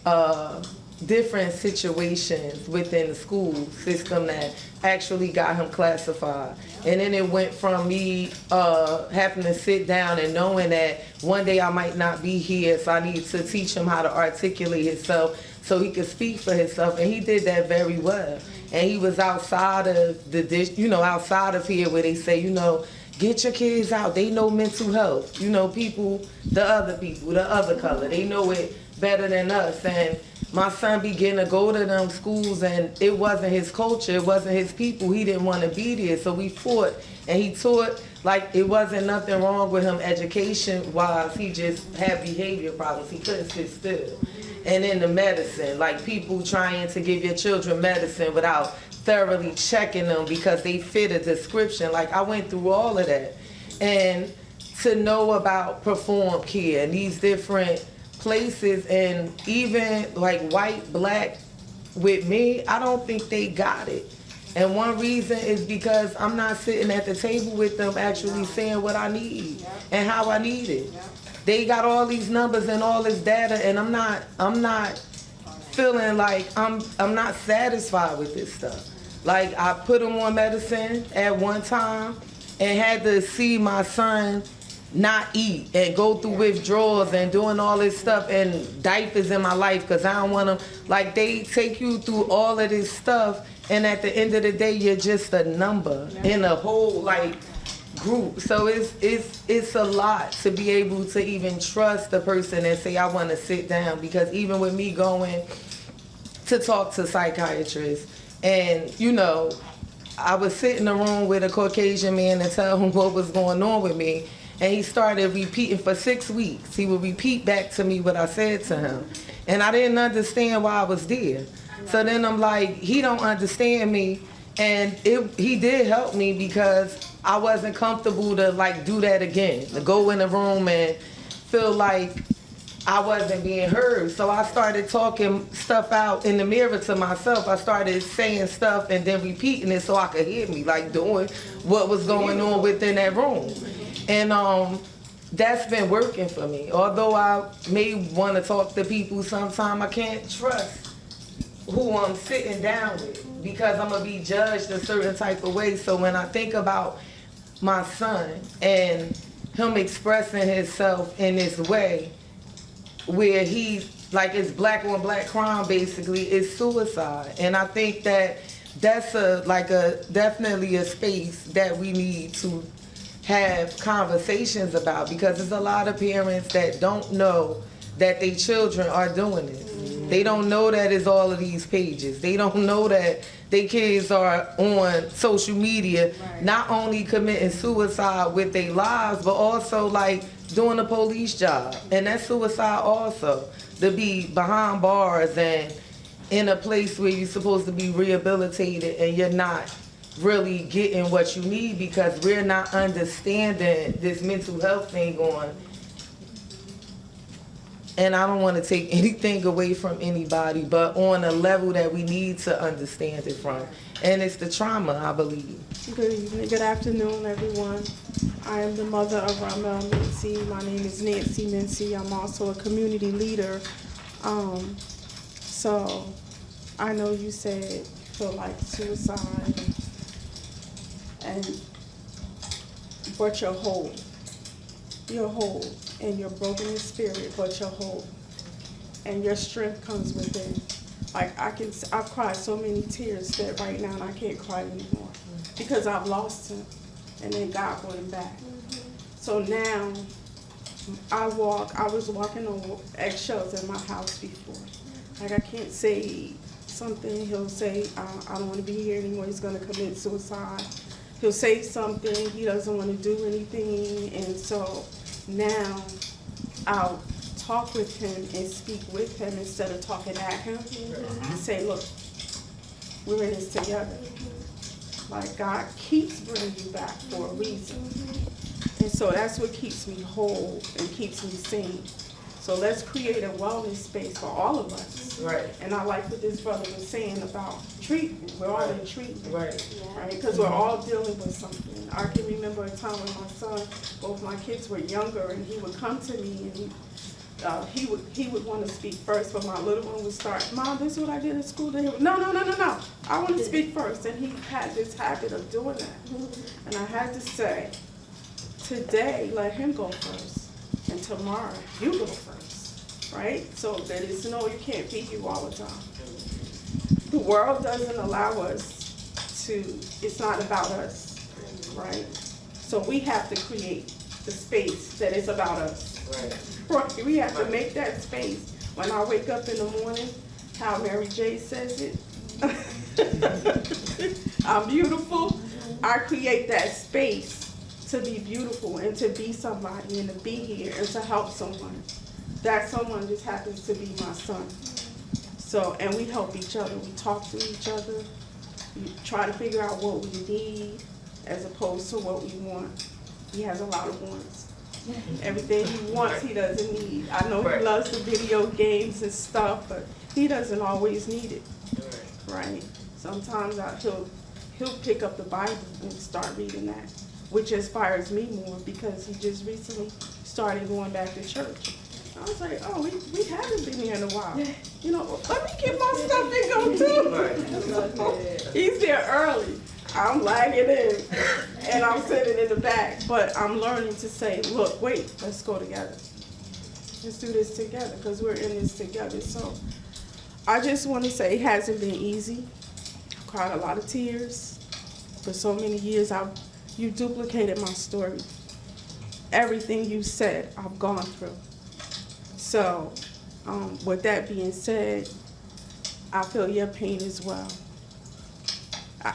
different situations within the school system that actually got him classified. And then it went from me having to sit down and knowing that one day I might not be here, so I need to teach him how to articulate himself so he could speak for himself. And he did that very well. And he was outside of outside of here, where they say, get your kids out. They know mental health. People, the other color, they know it better than us. And my son began to go to them schools, and it wasn't his culture, it wasn't his people. He didn't want to be there, so we fought, and he taught like it wasn't nothing wrong with him education-wise. He just had behavior problems. He couldn't sit still. And in the medicine, like people trying to give your children medicine without thoroughly checking them because they fit a description. Like, I went through all of that. And to know about Perform Care and these different places, and even like white, black, with me, I don't think they got it. And one reason is because I'm not sitting at the table with them actually saying what I need and how I need it. They got all these numbers and all this data, and I'm not feeling like I'm not satisfied with this stuff. Like, I put him on medicine at one time and had to see my son not eat and go through withdrawals and doing all this stuff and diapers in my life because I don't want them. Like, they take you through all of this stuff, and at the end of the day, you're just a number in a whole like group. So it's a lot to be able to even trust the person and say, I want to sit down, because even with me going to talk to psychiatrists, and I would sit in a room with a Caucasian man and tell him what was going on with me. And he started repeating for 6 weeks. He would repeat back to me what I said to him. And I didn't understand why I was there. So then I'm like, he don't understand me. And he did help me, because I wasn't comfortable to like do that again. To go in a room and feel like I wasn't being heard. So I started talking stuff out in the mirror to myself. I started saying stuff and then repeating it so I could hear me, like doing what was going on within that room. And that's been working for me. Although I may want to talk to people sometime, I can't trust who I'm sitting down with because I'm gonna be judged a certain type of way. So when I think about my son and him expressing himself in this way, where he's like, it's black on black crime, basically, it's suicide. And I think that that's definitely a space that we need to have conversations about, because there's a lot of parents that don't know that their children are doing this. They don't know that it's all of these pages. They don't know that their kids are on social media, not only committing suicide with their lives, but also like doing a police job. And that's suicide also, to be behind bars and in a place where you're supposed to be rehabilitated and you're not really getting what you need because we're not understanding this mental health thing on. And I don't want to take anything away from anybody, but on a level that we need to understand it from. And it's the trauma, I believe.
Good evening, good afternoon, everyone. I am the mother of Ramel Mincy. My name is Nancy Mincy. I'm also a community leader. So I know you said you feel like suicide, but you're whole. You're whole, and you're broken in spirit, but you're whole. And your strength comes within. Like I've cried so many tears that right now I can't cry anymore because I've lost him, and then God brought him back. So now I was walking on eggshells in my house before. Like I can't say something, he'll say, I don't want to be here anymore, he's going to commit suicide. He'll say something, he doesn't want to do anything, and so now I'll talk with him and speak with him instead of talking at him and say, look, we're in this together. Like God keeps bringing you back for a reason. And so that's what keeps me whole and keeps me sane. So let's create a wellness space for all of us.
Right.
And I like what this brother was saying about treatment. We're all in treatment.
Right.
Right? Because we're all dealing with something. I can remember a time when my son, both my kids were younger, and he would come to me and he would want to speak first, but my little one would start, Mom, this is what I did at school. No. I want to speak first. And he had this habit of doing that. And I had to say, today, let him go first. And tomorrow, you go first, right? So that it's no, you can't be you all the time. The world doesn't allow us to, it's not about us, right? So we have to create the space that is about us. Right. We have to make that space. When I wake up in the morning, how Mary J says it, I'm beautiful. I create that space to be beautiful and to be somebody and to be here and to help someone. That someone just happens to be my son. So, and we help each other. We talk to each other. We try to figure out what we need as opposed to what we want. He has a lot of wants. Everything he wants, he doesn't need. I know he loves the video games and stuff, but he doesn't always need it, right? Sometimes he'll pick up the Bible and start reading that, which inspires me more because he just recently started going back to church. I was like, oh, we haven't been here in a while. You know, let me get my stuff and go too. He's there early. I'm lagging in, and I'm sitting in the back. But I'm learning to say, look, wait, let's go together. Let's do this together because we're in this together. So I just want to say it hasn't been easy. I've cried a lot of tears for so many years. You duplicated my story. Everything you said, I've gone through. So with that being said, I feel your pain as well.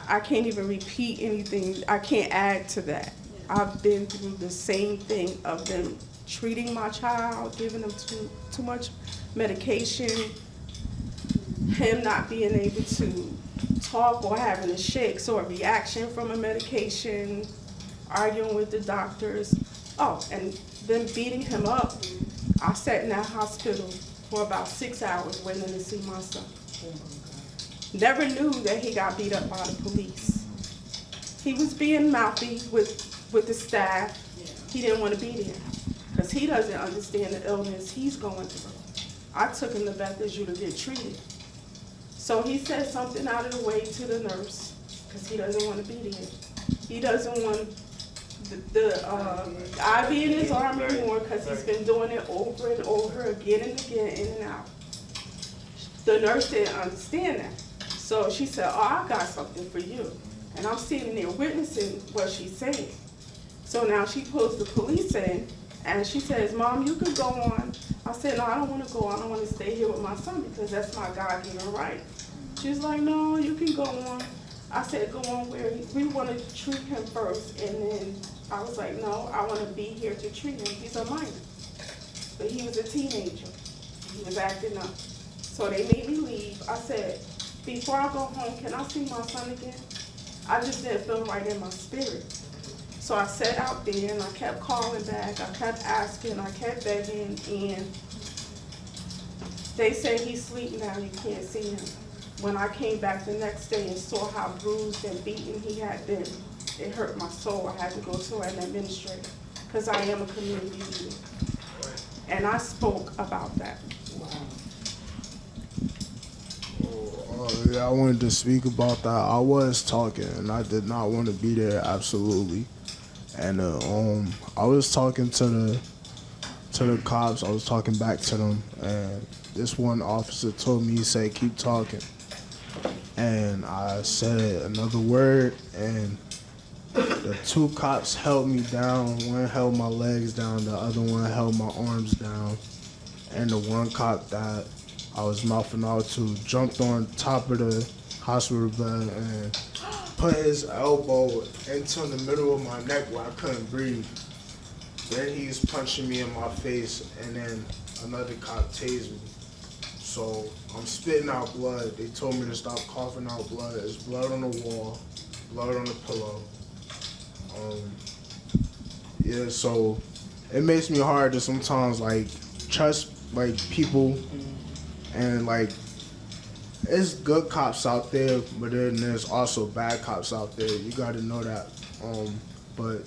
I can't even repeat anything. I can't add to that. I've been through the same thing of them treating my child, giving them too much medication, him not being able to talk or having a shakes or a reaction from a medication, arguing with the doctors. Oh, and them beating him up I sat in that hospital for about 6 hours waiting to see my son. Never knew that he got beat up by the police. He was being mouthy with the staff. He didn't want to be there because he doesn't understand the illness he's going through. I took him to Bethesda to get treated. So he said something out of the way to the nurse because he doesn't want to be there. He doesn't want the IV in his arm anymore because he's been doing it over and over again and again, in and out. The nurse didn't understand that. So she said, oh, I got something for you. And I'm sitting there witnessing what she's saying. So now she pulls the police in and she says, Mom, you can go on. I said, no, I don't want to go. I don't want to stay here with my son because that's my God-given right. She's like, no, you can go on. I said, go on where we want to treat him first. And then I was like, no, I want to be here to treat him. He's a minor. But he was a teenager. He was acting up. So they made me leave. I said, before I go home, can I see my son again? I just didn't feel right in my spirit. So I sat out there and I kept calling back. I kept asking, I kept begging, and they said he's asleep now, you can't see him. When I came back the next day and saw how bruised and beaten he had been, it hurt my soul. I had to go to an administrator because I am a community leader. And I spoke about that.
Yeah, I wanted to speak about that. I was talking, and I did not want to be there, absolutely. And I was talking to the cops. I was talking back to them, and this one officer told me, he said, keep talking. And I said another word, and the two cops held me down. One held my legs down, the other one held my arms down. And the one cop that I was mouthing out to jumped on top of the hospital bed and put his elbow into the middle of my neck where I couldn't breathe. Then he's punching me in my face, and then another cop tased me. So I'm spitting out blood. They told me to stop coughing out blood. There's blood on the wall, blood on the pillow. Yeah, so it makes me hard to sometimes like trust like people, and like it's good cops out there, but then there's also bad cops out there. You got to know that. But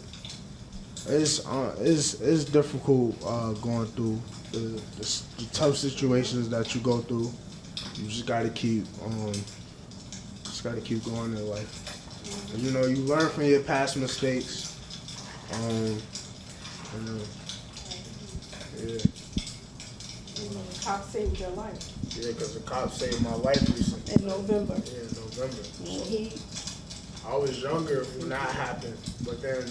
it's difficult going through the tough situations that you go through. You just got to keep going in life. And, you know, you learn from your past mistakes. Yeah.
The cop saved your life.
Yeah, because the cop saved my life recently.
In November.
Yeah, in November.
So
I was younger when that happened, but then,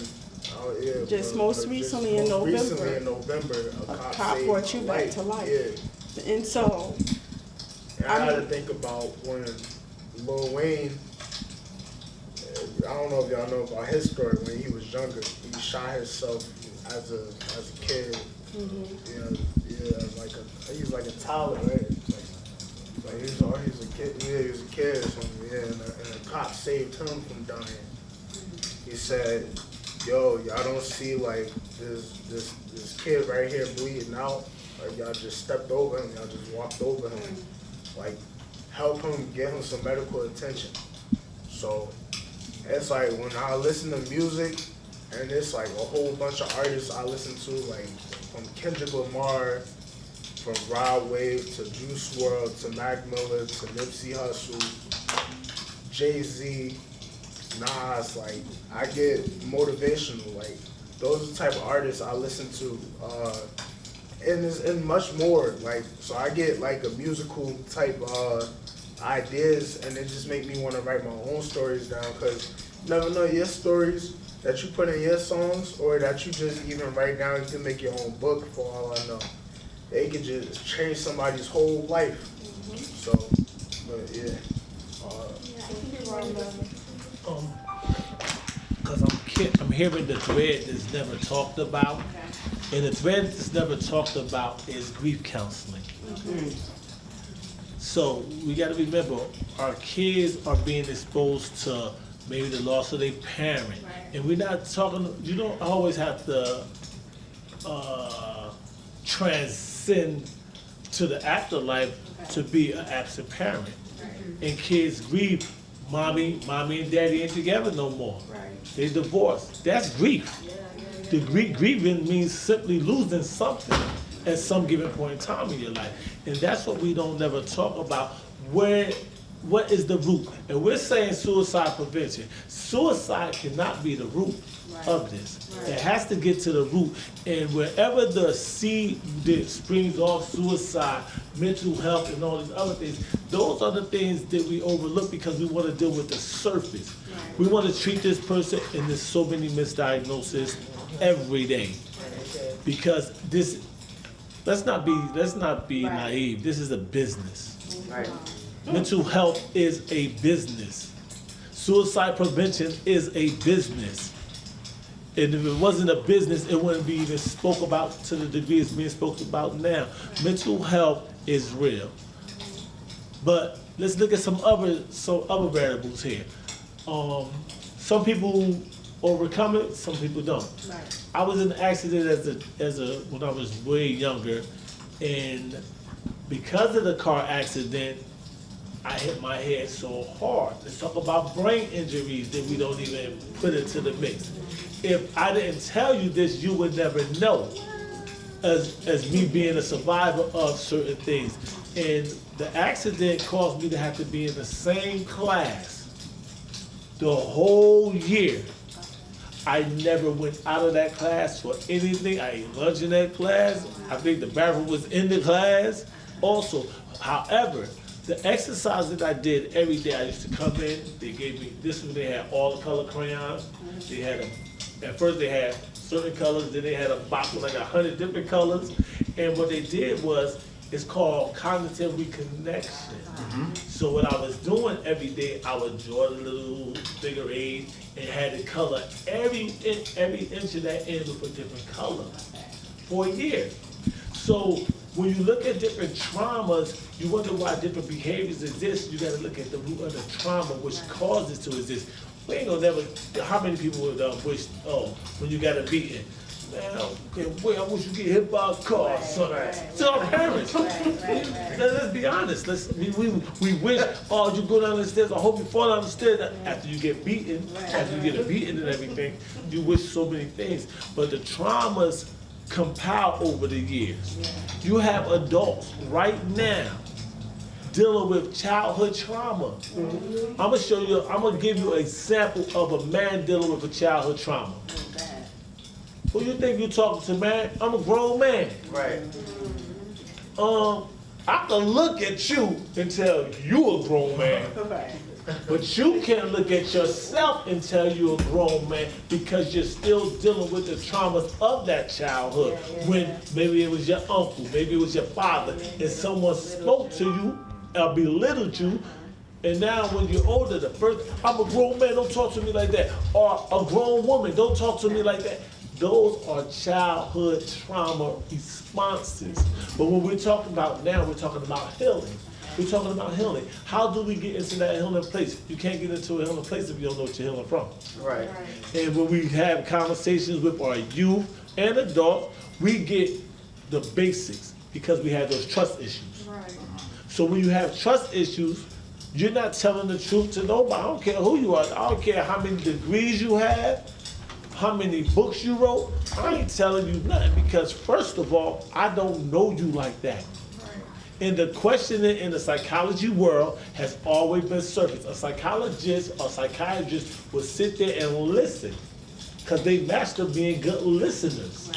most recently in November,
recently in November, a cop saved
brought you
my
back
life.
to life.
Yeah.
And so,
And I had to think about when Lil Wayne, I don't know if y'all know about his story, when he was younger, he shot himself as a kid. Mm-hmm. He's like a toddler, right? Like he's a kid. Yeah, he was a kid or something. Yeah, and a cop saved him from dying. He said, "Yo, y'all don't see like this kid right here bleeding out. Like y'all just stepped over him. Y'all just walked over him. Like help him, get him some medical attention." So it's like when I listen to music, and it's like a whole bunch of artists I listen to, like from Kendrick Lamar, from Rod Wave to Juice WRLD to Mac Miller to Nipsey Hussle, Jay-Z, Nas. Like I get motivational. Like those are the type of artists I listen to, and much more. Like so I get like a musical type ideas, and it just make me want to write my own stories down, because you never know your stories that you put in your songs or that you just even write down. You can make your own book for all I know. They could just change somebody's whole life. Mm-hmm. So, but yeah.
Because I'm hearing the thread that's never talked about. Okay. And the thread that's never talked about is grief counseling. Mm-hmm. So we got to remember, our kids are being exposed to maybe the loss of their parent. Right. And we're not talking, you don't always have to transcend send to the afterlife to be an absent parent. And kids grieve, mommy and daddy ain't together no more. They divorced. That's grief. The grieving means simply losing something at some given point in time in your life. And that's what we don't never talk about. What is the root? And we're saying suicide prevention. Suicide cannot be the root of this. It has to get to the root. And wherever the seed that springs off suicide, mental health, and all these other things, those are the things that we overlook because we want to deal with the surface. We want to treat this person, and there's so many misdiagnoses every day. Because this, let's not be naive. This is a business. Mental health is a business. Suicide prevention is a business. And if it wasn't a business, it wouldn't be even spoke about to the degree it's being spoken about now. Mental health is real. But let's look at some other variables here. Some people overcome it, some people don't. I was in an accident when I was way younger, and because of the car accident, I hit my head so hard. Let's talk about brain injuries that we don't even put into the mix. If I didn't tell you this, you would never know, as me being a survivor of certain things. And the accident caused me to have to be in the same class the whole year. I never went out of that class for anything. I ate lunch in that class. I think the bathroom was in the class also. However, the exercise that I did every day, I used to come in, they gave me, this one they had all the color crayons. They had at first they had certain colors, then they had a box with like 100 different colors. And what they did was, it's called cognitive reconnection. So what I was doing every day, I would draw the little figure eight and had to color every inch of that end with a different color for a year. So when you look at different traumas, you wonder why different behaviors exist. You gotta look at the root of the trauma which causes to exist. We ain't gonna never, how many people would wish, when you got a beating, man, I wish you get hit by a car, son. To our parents. Let's be honest. We wish, you go down the stairs, I hope you fall down the stairs after you get beaten, after you get a beating and everything. You wish so many things. But the traumas compile over the years. You have adults right now dealing with childhood trauma. I'm gonna give you an example of a man dealing with a childhood trauma. Who you think you're talking to, man? I'm a grown man.
Right.
I can look at you and tell you a grown man. But you can't look at yourself and tell you a grown man because you're still dealing with the traumas of that childhood. When maybe it was your uncle, maybe it was your father, and someone spoke to you or belittled you. And now when you're older, the first, I'm a grown man, don't talk to me like that. Or a grown woman, don't talk to me like that. Those are childhood trauma responses. But when we're talking about now, we're talking about healing. We're talking about healing. How do we get into that healing place? You can't get into a healing place if you don't know what you're healing from.
Right.
And when we have conversations with our youth and adults, we get the basics because we have those trust issues.
Right.
So when you have trust issues, you're not telling the truth to nobody. I don't care who you are. I don't care how many degrees you have, how many books you wrote. I ain't telling you nothing because first of all, I don't know you like that. And the questioning in the psychology world has always been surface. A psychologist or psychiatrist will sit there and listen because they master being good listeners.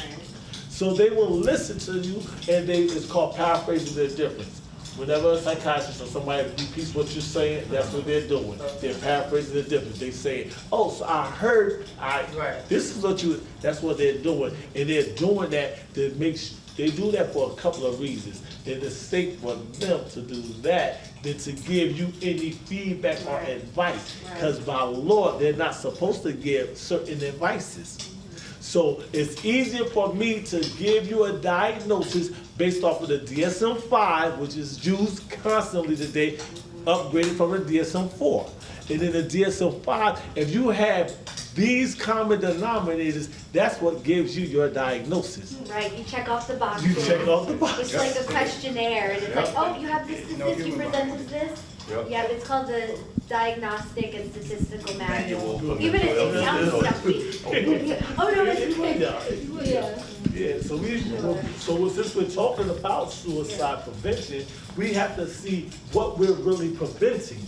So they will listen to you and it's called paraphrasing their difference. Whenever a psychiatrist or somebody repeats what you're saying, that's what they're doing. They're paraphrasing the difference. They say, oh, so I heard, this is what that's what they're doing. And they're doing that they do that for a couple of reasons. It's safe for them to do that than to give you any feedback or advice. Because by law, they're not supposed to give certain advices. So it's easier for me to give you a diagnosis based off of the DSM-5, which is used constantly today, upgraded from the DSM-4. And in the DSM-5, if you have These common denominators, that's what gives you your diagnosis.
Right, you check off the boxes.
You check off the boxes.
It's like a questionnaire, and it's like, oh, you have this, you presented this?
Yep.
Yeah, it's called the Diagnostic and Statistical Manual.
Manual.
Even if it sounds stuffy. Oh, no, it's, yeah.
Yeah, so since we're talking about suicide prevention, we have to see what we're really preventing.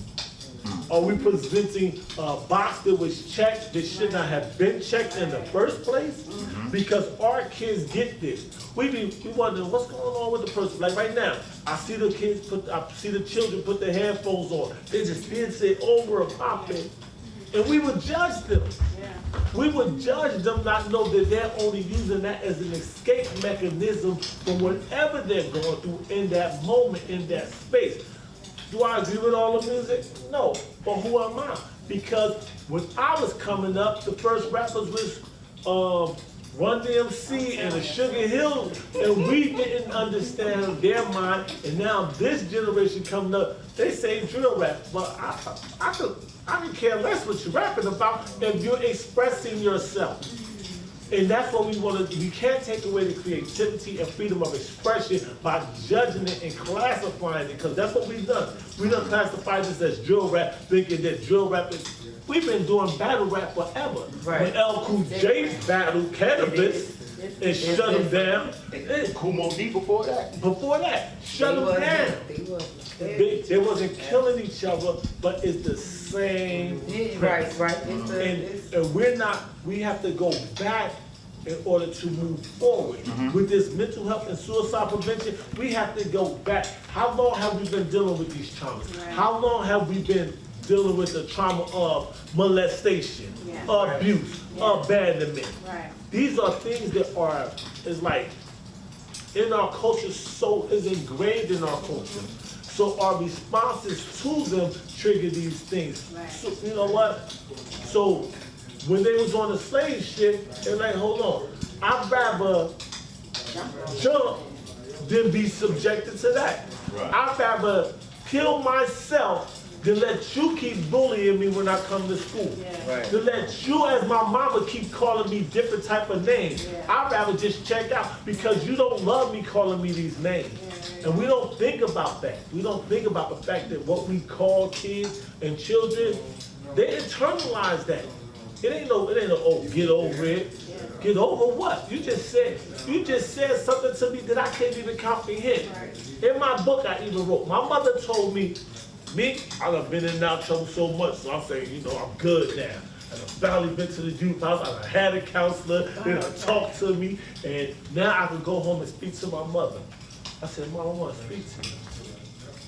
Are we preventing a box that was checked that should not have been checked in the first place? Because our kids get this. We wonder what's going on with the person. Like right now, I see the children put their headphones on. They just dancing over and popping, and we would judge them. We would judge them, not know that they're only using that as an escape mechanism from whatever they're going through in that moment, in that space. Do I agree with all the music? No. But who am I? Because when I was coming up, the first rappers was Run DMC and the Sugar Hill, and we didn't understand their mind. And now this generation coming up, they say drill rap, but I could care less what you're rapping about if you're expressing yourself. And that's what we want to. We can't take away the creativity and freedom of expression by judging it and classifying it, because that's what we've done. We done classified this as drill rap, thinking that drill rap is. We've been doing battle rap forever.
Right.
When L. Cool J battled Cannabis and shut him down.
Kumo D before that.
Before that, shut him down. They wasn't killing each other, but it's the same.
Right.
And we're not. We have to go back in order to move forward with this mental health and suicide prevention. We have to go back. How long have we been dealing with these traumas?
Right.
How long have we been dealing with the trauma of molestation, abuse, abandonment?
Right.
These are things that are, is like, in our culture, so is engraved in our culture. So our responses to them trigger these things.
Right.
So you know what? So when they was on the slave shit, they're like, hold on, I'd rather jump than be subjected to that.
Right.
I'd rather kill myself than let you keep bullying me when I come to school.
Yeah.
To let you, as my mama, keep calling me different type of names.
Yeah.
I'd rather just check out because you don't love me calling me these names. And we don't think about that. We don't think about the fact that what we call kids and children, they internalize that. It ain't no, oh, get over it. Get over what? You just said something to me that I can't even comprehend. In my book, I even wrote, my mother told me, I've been in and out of trouble so much, so I'm saying, you know, I'm good now. And I've finally been to the youth house, I had a counselor, then I talked to me, and now I can go home and speak to my mother. I said, Mom, I want to speak to you.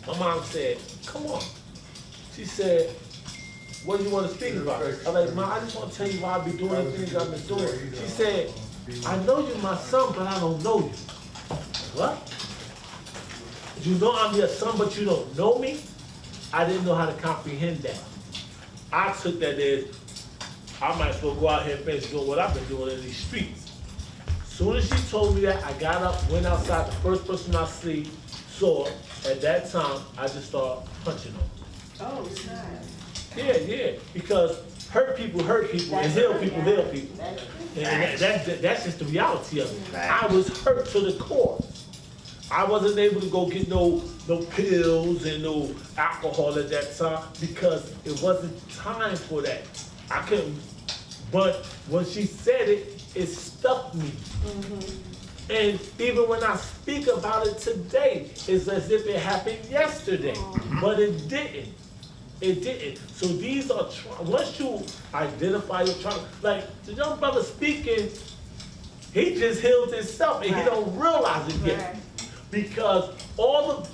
My mom said, come on. She said, what do you want to speak about? I'm like, Mom, I just want to tell you why I be doing the things I've been doing. She said, I know you're my son, but I don't know you. What? You know I'm your son, but you don't know me? I didn't know how to comprehend that. I took that as, I might as well go out here and finish doing what I've been doing in these streets. Soon as she told me that, I got up, went outside. The first person I saw at that time, I just started punching them.
Oh, snap.
Yeah, because hurt people, and heal people, heal people. And that's just the reality of it. I was hurt to the core. I wasn't able to go get no pills and no alcohol at that time because it wasn't time for that. I couldn't, but when she said it, it stuck me. And even when I speak about it today, it's as if it happened yesterday, but it didn't. It didn't. So these are, once you identify your trauma, like the young brother speaking, he just healed himself and he don't realize it yet.
Right.
Because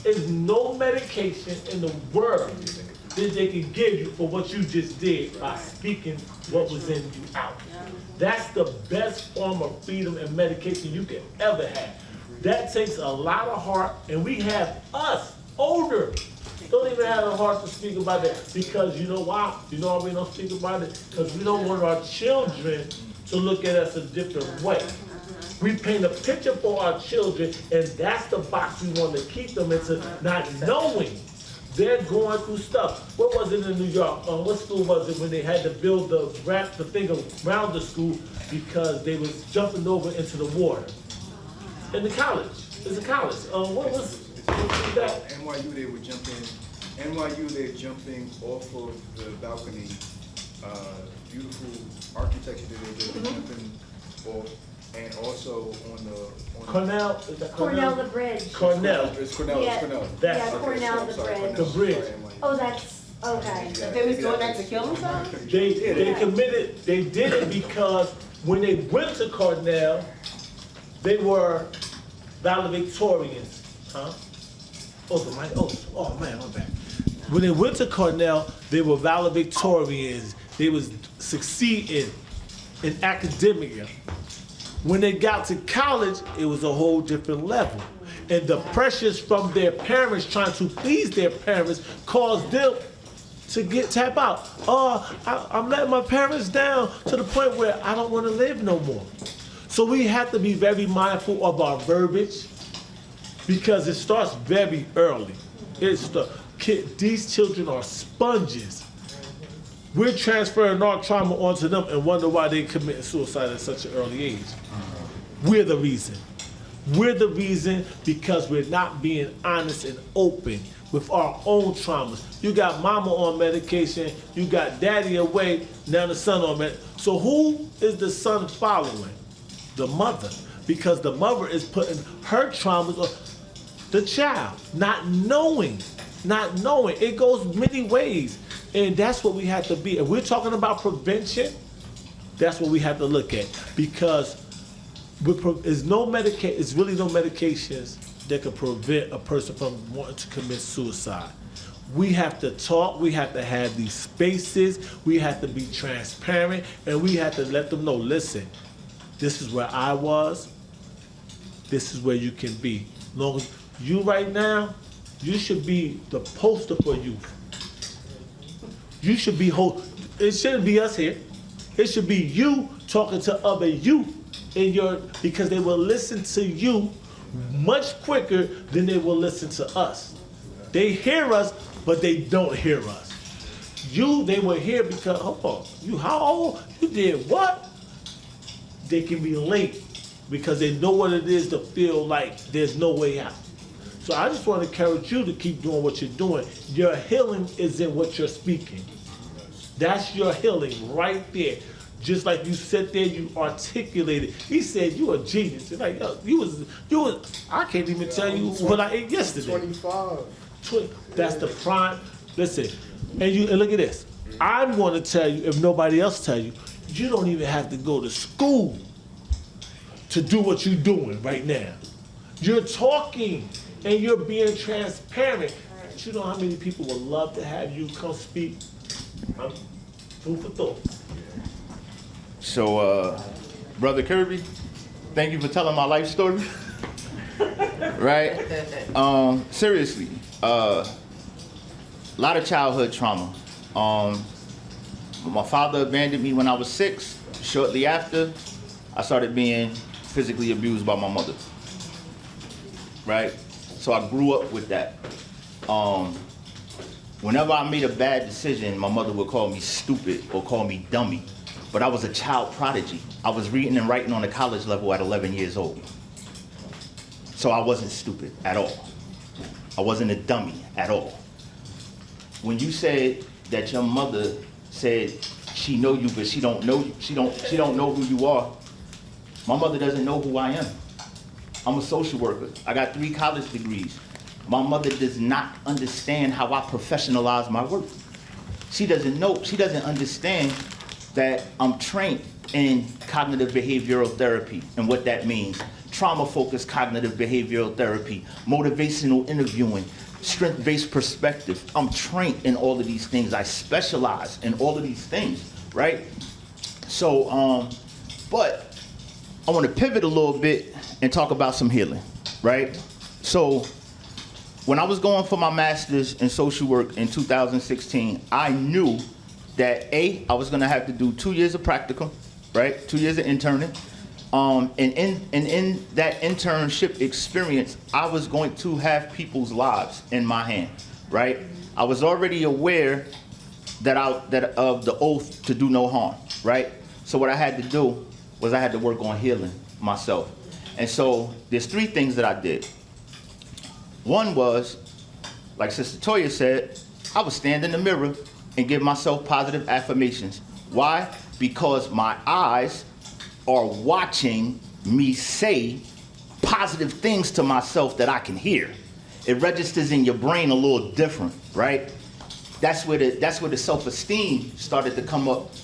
there's no medication in the world that they can give you for what you just did by speaking what was in you out. That's the best form of freedom and medication you can ever have. That takes a lot of heart, and we have us, older, don't even have the heart to speak about that. Because you know why? You know why we don't speak about it? Because we don't want our children to look at us a different way. We paint a picture for our children, and that's the box we want to keep them into, not knowing They're going through stuff. What was it in New York? What school was it when they had to build wrap the thing around the school because they was jumping over into the water? In the college. It's a college. What was that?
NYU, they were jumping. NYU, they're jumping off of the balcony. Beautiful architecture that they're jumping off, and also on the
Cornell. Is that
Cornell the Bridge.
Cornell.
It's Cornell.
Yeah.
It's Cornell.
That's
Yeah,
okay,
Cornell the
Sorry,
Bridge.
The bridge.
Sorry, NYU.
Oh, that's, okay.
If they was doing that to kill themselves?
They committed. They did it because when they went to Cornell, they were valedictorians, huh? Oh, the mic. Oh man, my bad. When they went to Cornell, they were valedictorians. They was succeeding in academia. When they got to college, it was a whole different level. And the pressures from their parents trying to please their parents caused them to tap out. I'm letting my parents down to the point where I don't want to live no more. So we have to be very mindful of our verbiage because it starts very early. These children are sponges. We're transferring our trauma onto them and wonder why they commit suicide at such an early age. We're the reason. We're the reason because we're not being honest and open with our own traumas. You got mama on medication, you got daddy away, now the son on medication. So who is the son following? The mother. Because the mother is putting her traumas on the child, not knowing. It goes many ways. And that's what we have to be. If we're talking about prevention, that's what we have to look at. Because it's really no medications that can prevent a person from wanting to commit suicide. We have to talk, we have to have these spaces, we have to be transparent, and we have to let them know, listen, this is where I was, this is where you can be. Long as you right now, you should be the poster for youth. You should be it shouldn't be us here. It should be you talking to other youth because they will listen to you much quicker than they will listen to us. They hear us, but they don't hear us. They will hear because, hold on, you how old? You did what? They can be late because they know what it is to feel like there's no way out. So I just want to encourage you to keep doing what you're doing. Your healing is in what you're speaking. That's your healing right there. Just like you sit there, you articulated. He said you a genius. You're like, yo, you was. I can't even tell you what I ate yesterday.
25.
That's the prime. Listen, and look at this. I'm going to tell you, if nobody else tell you, you don't even have to go to school to do what you're doing right now. You're talking and you're being transparent. But you know how many people would love to have you come speak? Food for thought.
So, Brother Kirby, thank you for telling my life story. Right? Seriously, a lot of childhood trauma. My father abandoned me when I was 6. Shortly after, I started being physically abused by my mother. Right? So I grew up with that. Whenever I made a bad decision, my mother would call me stupid or call me dummy. But I was a child prodigy. I was reading and writing on the college level at 11 years old. So I wasn't stupid at all. I wasn't a dummy at all. When you said that your mother said she know you, but she don't know you, she don't know who you are, my mother doesn't know who I am. I'm a social worker. I got 3 college degrees. My mother does not understand how I professionalize my work. She doesn't understand that I'm trained in cognitive behavioral therapy and what that means. Trauma-focused cognitive behavioral therapy, motivational interviewing, strength-based perspective. I'm trained in all of these things. I specialize in all of these things, right? So, but I want to pivot a little bit and talk about some healing, right? So, when I was going for my master's in social work in 2016, I knew that I was gonna have to do 2 years of practicum, right? 2 years of interning. And in that internship experience, I was going to have people's lives in my hand, right? I was already aware that of the oath to do no harm, right? So what I had to do was I had to work on healing myself. And so there's 3 things that I did. One was, like Sister Toya said, I would stand in the mirror and give myself positive affirmations. Why? Because my eyes are watching me say positive things to myself that I can hear. It registers in your brain a little different, right? That's where the self-esteem started to come up,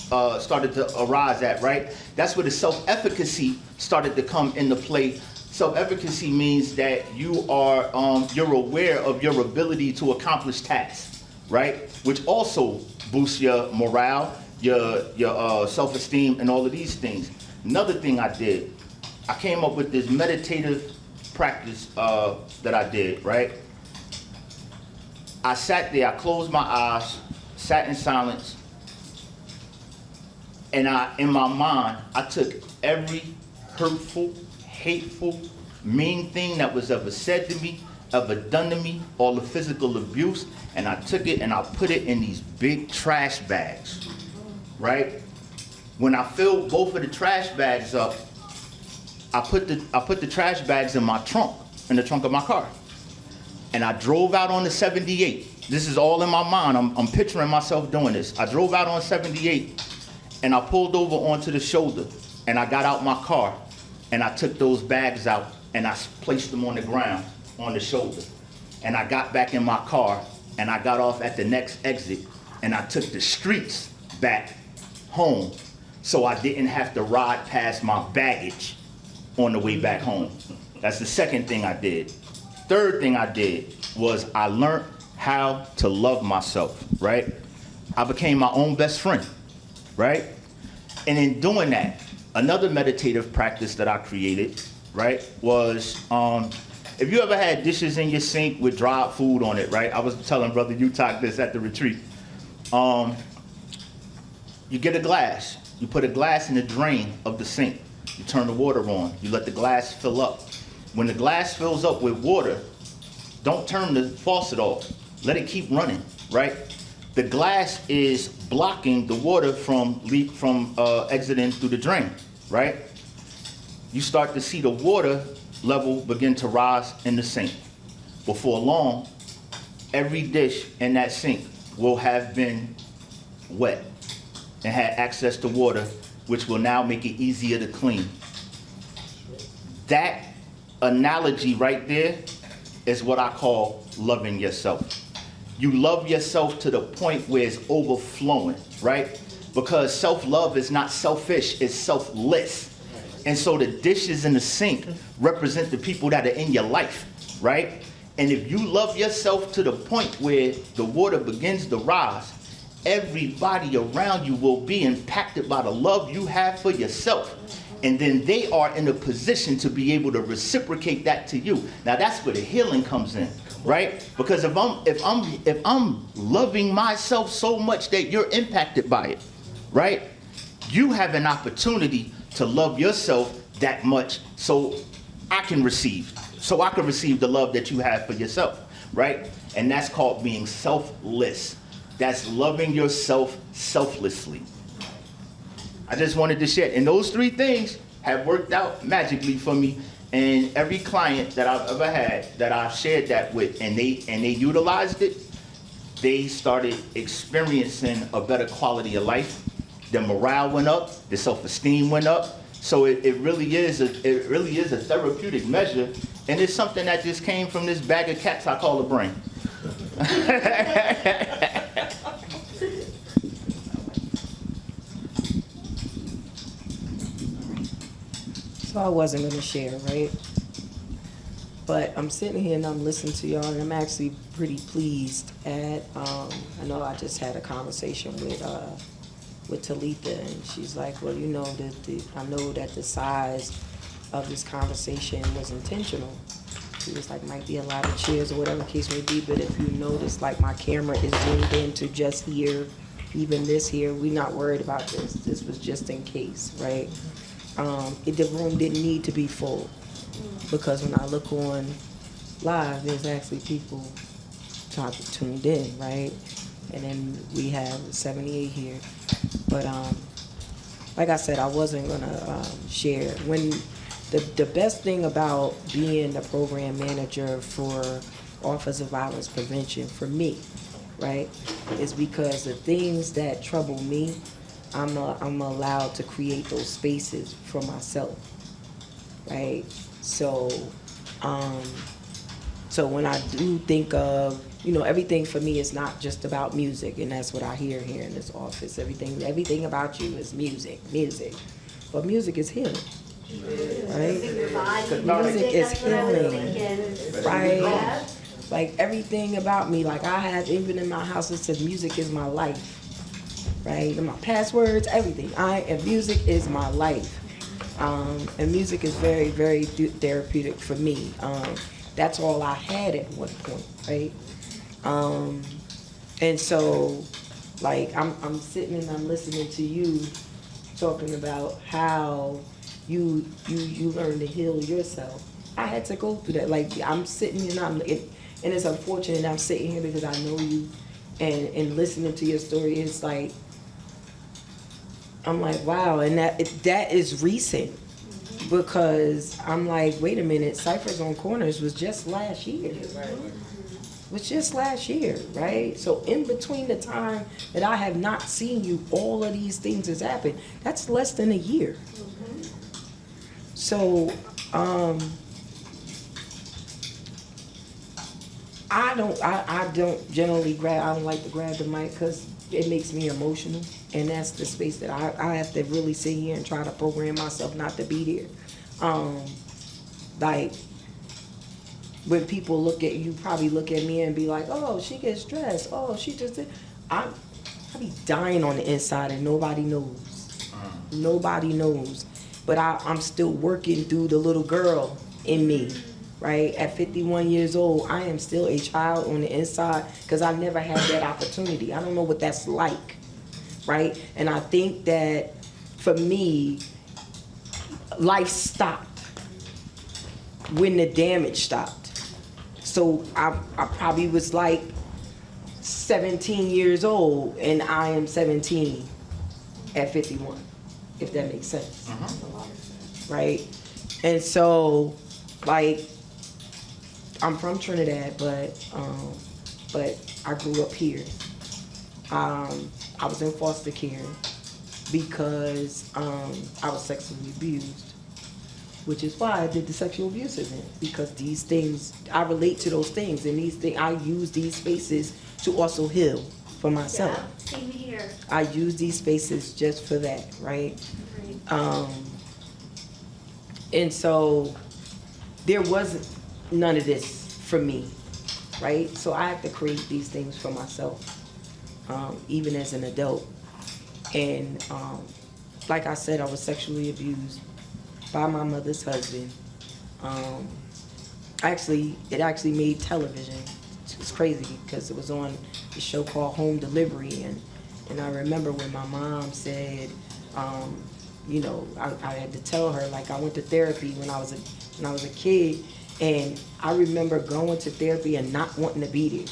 started to arise at, right? That's where the self-efficacy started to come into play. Self-efficacy means that you are, you're aware of your ability to accomplish tasks, right? Which also boosts your morale, your self-esteem, and all of these things. Another thing I did, I came up with this meditative practice that I did, right? I sat there, I closed my eyes, sat in silence, and in my mind, I took every hurtful, hateful, mean thing that was ever said to me, ever done to me, all the physical abuse, and I took it and I put it in these big trash bags, right? When I filled both of the trash bags up, I put the trash bags in the trunk of my car. And I drove out on the 78. This is all in my mind. I'm picturing myself doing this. I drove out on 78 and I pulled over onto the shoulder and I got out my car and I took those bags out and I placed them on the ground on the shoulder. And I got back in my car and I got off at the next exit and I took the streets back home so I didn't have to ride past my baggage on the way back home. That's the second thing I did. Third thing I did was I learned how to love myself, right? I became my own best friend, right? And in doing that, another meditative practice that I created, right, was if you ever had dishes in your sink with dried food on it, right? I was telling Brother Utah this at the retreat. You get a glass. You put a glass in the drain of the sink. You turn the water on. You let the glass fill up. When the glass fills up with water, don't turn the faucet off. Let it keep running, right? The glass is blocking the water from exiting through the drain, right? You start to see the water level begin to rise in the sink. Before long, every dish in that sink will have been wet and had access to water, which will now make it easier to clean. That analogy right there is what I call loving yourself. You love yourself to the point where it's overflowing, right? Because self-love is not selfish, it's selfless. And so the dishes in the sink represent the people that are in your life, right? And if you love yourself to the point where the water begins to rise, everybody around you will be impacted by the love you have for yourself. And then they are in a position to be able to reciprocate that to you. Now that's where the healing comes in, right? Because if I'm loving myself so much that you're impacted by it, right? You have an opportunity to love yourself that much so I can receive the love that you have for yourself, right? And that's called being selfless. That's loving yourself selflessly. I just wanted to share. And those 3 things have worked out magically for me. And every client that I've ever had that I've shared that with and they utilized it, they started experiencing a better quality of life. Their morale went up, their self-esteem went up. So it really is a therapeutic measure. And it's something that just came from this bag of cats I call a brain.
So I wasn't gonna share, right? But I'm sitting here and I'm listening to y'all, and I'm actually pretty pleased at. I know I just had a conversation with Talitha, and she's like, "Well, you know that I know that the size of this conversation was intentional." She was like, "Might be a lot of cheers or whatever the case may be, but if you notice, like my camera is zoomed into just here, even this here. We're not worried about this. This was just in case, right?" The room didn't need to be full because when I look on live, there's actually people tuned in, right? And then we have 78 here. But like I said, I wasn't gonna share. When the best thing about being the program manager for Office of Violence Prevention for me, right, is because the things that trouble me, I'm allowed to create those spaces for myself, right? So, so when I do think of, everything for me is not just about music, and that's what I hear here in this office. Everything about you is music. But music is healing, right? Music is healing, right? Like everything about me, like I have, even in my house, it says music is my life, right? And my passwords, everything. Music is my life. And music is very, very therapeutic for me. That's all I had at one point, right? And so, like, I'm sitting and I'm listening to you talking about how you learn to heal yourself. I had to go through that. Like, I'm sitting and and it's unfortunate I'm sitting here because I know you, and listening to your story, it's like, I'm like, wow, and that is recent, because I'm like, wait a minute, Ciphers on Corners was just last year. Was just last year, right? So in between the time that I have not seen you, all of these things has happened. That's less than a year. So, I don't generally I don't like to grab the mic because it makes me emotional. And that's the space that I have to really sit here and try to program myself not to be there. Like, when people look at you, probably look at me and be like, oh, she gets stressed. Oh, she just did. I be dying on the inside and nobody knows. Nobody knows. But I'm still working through the little girl in me, right? At 51 years old, I am still a child on the inside because I never had that opportunity. I don't know what that's like, right? And I think that for me, life stopped when the damage stopped. So I probably was like 17 years old, and I am 17 at 51, if that makes sense. Right? And so, like, I'm from Trinidad, but I grew up here. I was in foster care because I was sexually abused, which is why I did the sexual abuse event, because these things, I relate to those things, and these things, I use these spaces to also heal for myself.
Yeah, same here.
I use these spaces just for that, right? And so there wasn't none of this for me, right? So I have to create these things for myself, even as an adult. And like I said, I was sexually abused by my mother's husband. It actually made television. It's crazy because it was on a show called Home Delivery, and I remember when my mom said, I had to tell her, like, I went to therapy when I was a kid, and I remember going to therapy and not wanting to be there,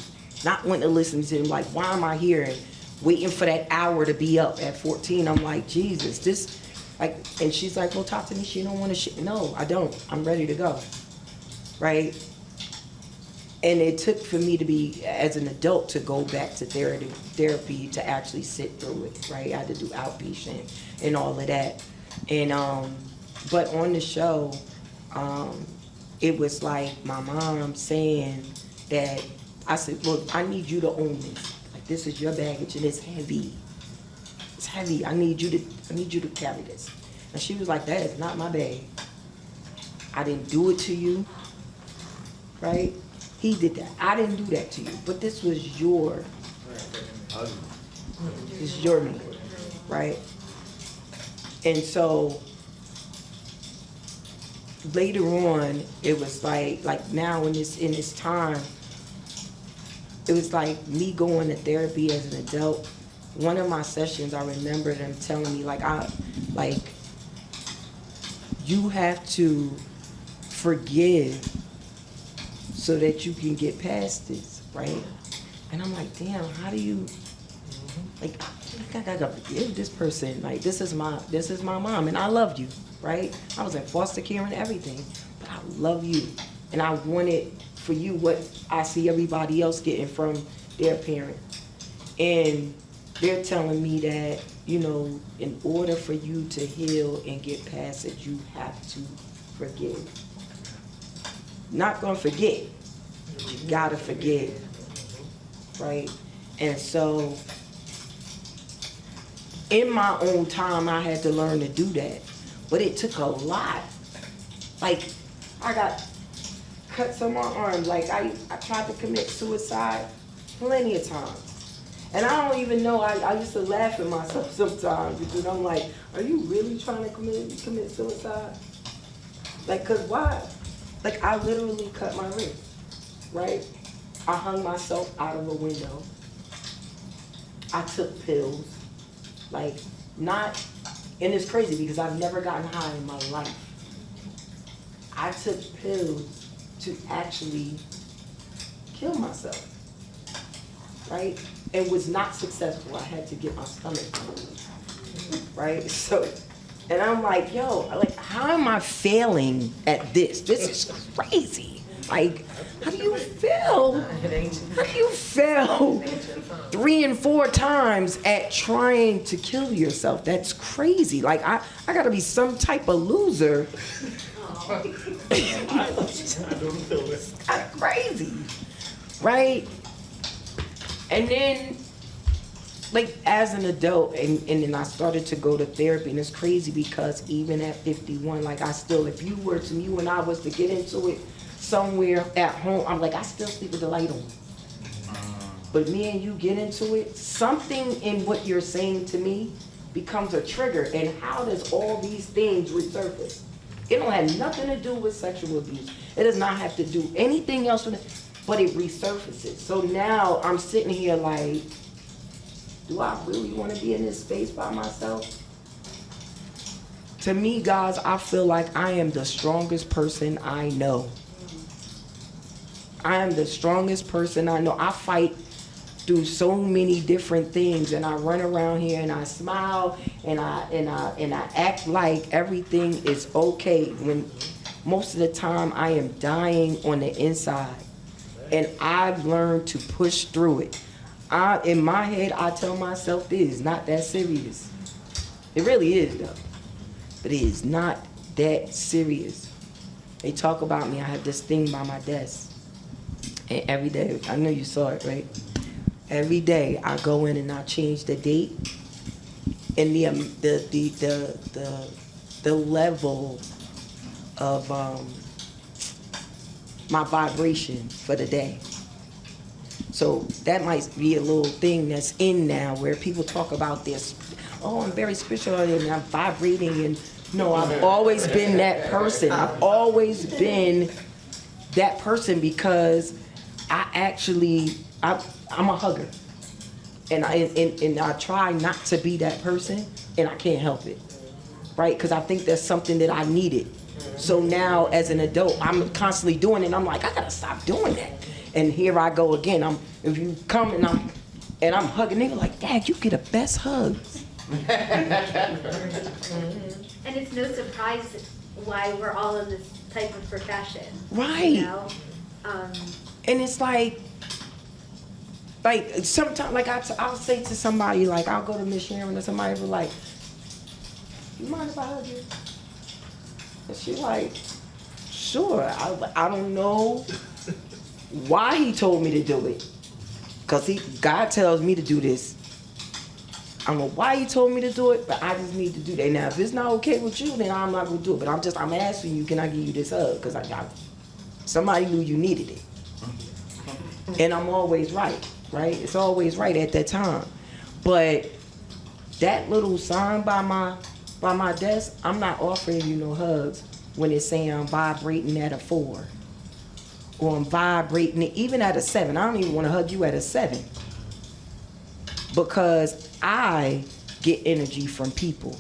not wanting to listen to him. Like, why am I here? And waiting for that hour to be up at 14. I'm like, Jesus, this. Like, and she's like, well, talk to me. She don't want to No, I don't. I'm ready to go. Right? And it took for me to be, as an adult, to go back to therapy to actually sit through it. Right? I had to do outpatient and all of that. And, but on the show, it was like my mom saying that, I said, look, I need you to own this. Like, this is your baggage and it's heavy. It's heavy. I need you to carry this. And she was like, that is not my bag. I didn't do it to you, right? He did that. I didn't do that to you. But this was this is your me, right? And so later on, it was like now in this time, it was like me going to therapy as an adult. One of my sessions, I remember them telling me, you have to forgive so that you can get past this, right? And I'm like, damn, how do you, like, I gotta forgive this person. Like, this is my mom, and I love you, right? I was in foster care and everything, but I love you. And I wanted for you what I see everybody else getting from their parent. And they're telling me that, you know, in order for you to heal and get past it, you have to forgive. Not gonna forget, but you gotta forgive, right? And so, in my own time, I had to learn to do that. But it took a lot. Like, I got cuts on my arm. Like, I tried to commit suicide plenty of times. And I don't even know, I used to laugh at myself sometimes because I'm like, are you really trying to commit suicide? Like, cause why? Like, I literally cut my wrist, right? I hung myself out of a window. I took pills. Like, not, and it's crazy because I've never gotten high in my life. I took pills to actually kill myself, right? And was not successful. I had to get my stomach moved, right? So, and I'm like, yo, like, how am I failing at this? This is crazy. Like, how do you fail? How do you fail 3 and 4 times at trying to kill yourself? That's crazy. Like, I gotta be some type of loser.
I don't feel this.
Kind of crazy, right? And then, like, as an adult, and then I started to go to therapy, and it's crazy because even at 51, like, I still, if you and I was to get into it somewhere at home, I'm like, I still sleep with the light on. But me and you get into it, something in what you're saying to me becomes a trigger. And how does all these things resurface? It don't have nothing to do with sexual abuse. It does not have to do anything else with it, but it resurfaces. So now I'm sitting here like, do I really want to be in this space by myself? To me, guys, I feel like I am the strongest person I know. I am the strongest person I know. I fight through so many different things, and I run around here and I smile and I act like everything is okay when most of the time I am dying on the inside. And I've learned to push through it. In my head, I tell myself this is not that serious. It really is though, but it is not that serious. They talk about me, I have this thing by my desk. And every day, I know you saw it, right? Every day I go in and I change the date and the level of my vibration for the day. So that might be a little thing that's in now where people talk about this, oh, I'm very spiritual and I'm vibrating, and no, I've always been that person. I've always been that person because I'm a hugger. And I try not to be that person, and I can't help it, right? Because I think that's something that I needed. So now, as an adult, I'm constantly doing it, and I'm like, I gotta stop doing that. And here I go again. If you come and I'm hugging, they're like, Dad, you get the best hugs.
And it's no surprise why we're all in this type of profession.
Right.
You know?
And it's like sometimes, like I'll say to somebody, like I'll go to Miss Sharon or somebody will like, you mind if I hug you? And she's like, sure. I don't know why he told me to do it. Because God tells me to do this. I don't know why he told me to do it, but I just need to do that. Now, if it's not okay with you, then I'm not going to do it. But I'm asking you, can I give you this hug? Because somebody knew you needed it. And I'm always right? It's always right at that time. But that little sign by my desk, I'm not offering you no hugs when it's saying I'm vibrating at a 4. Or I'm vibrating even at a 7. I don't even want to hug you at a 7. Because I get energy from people.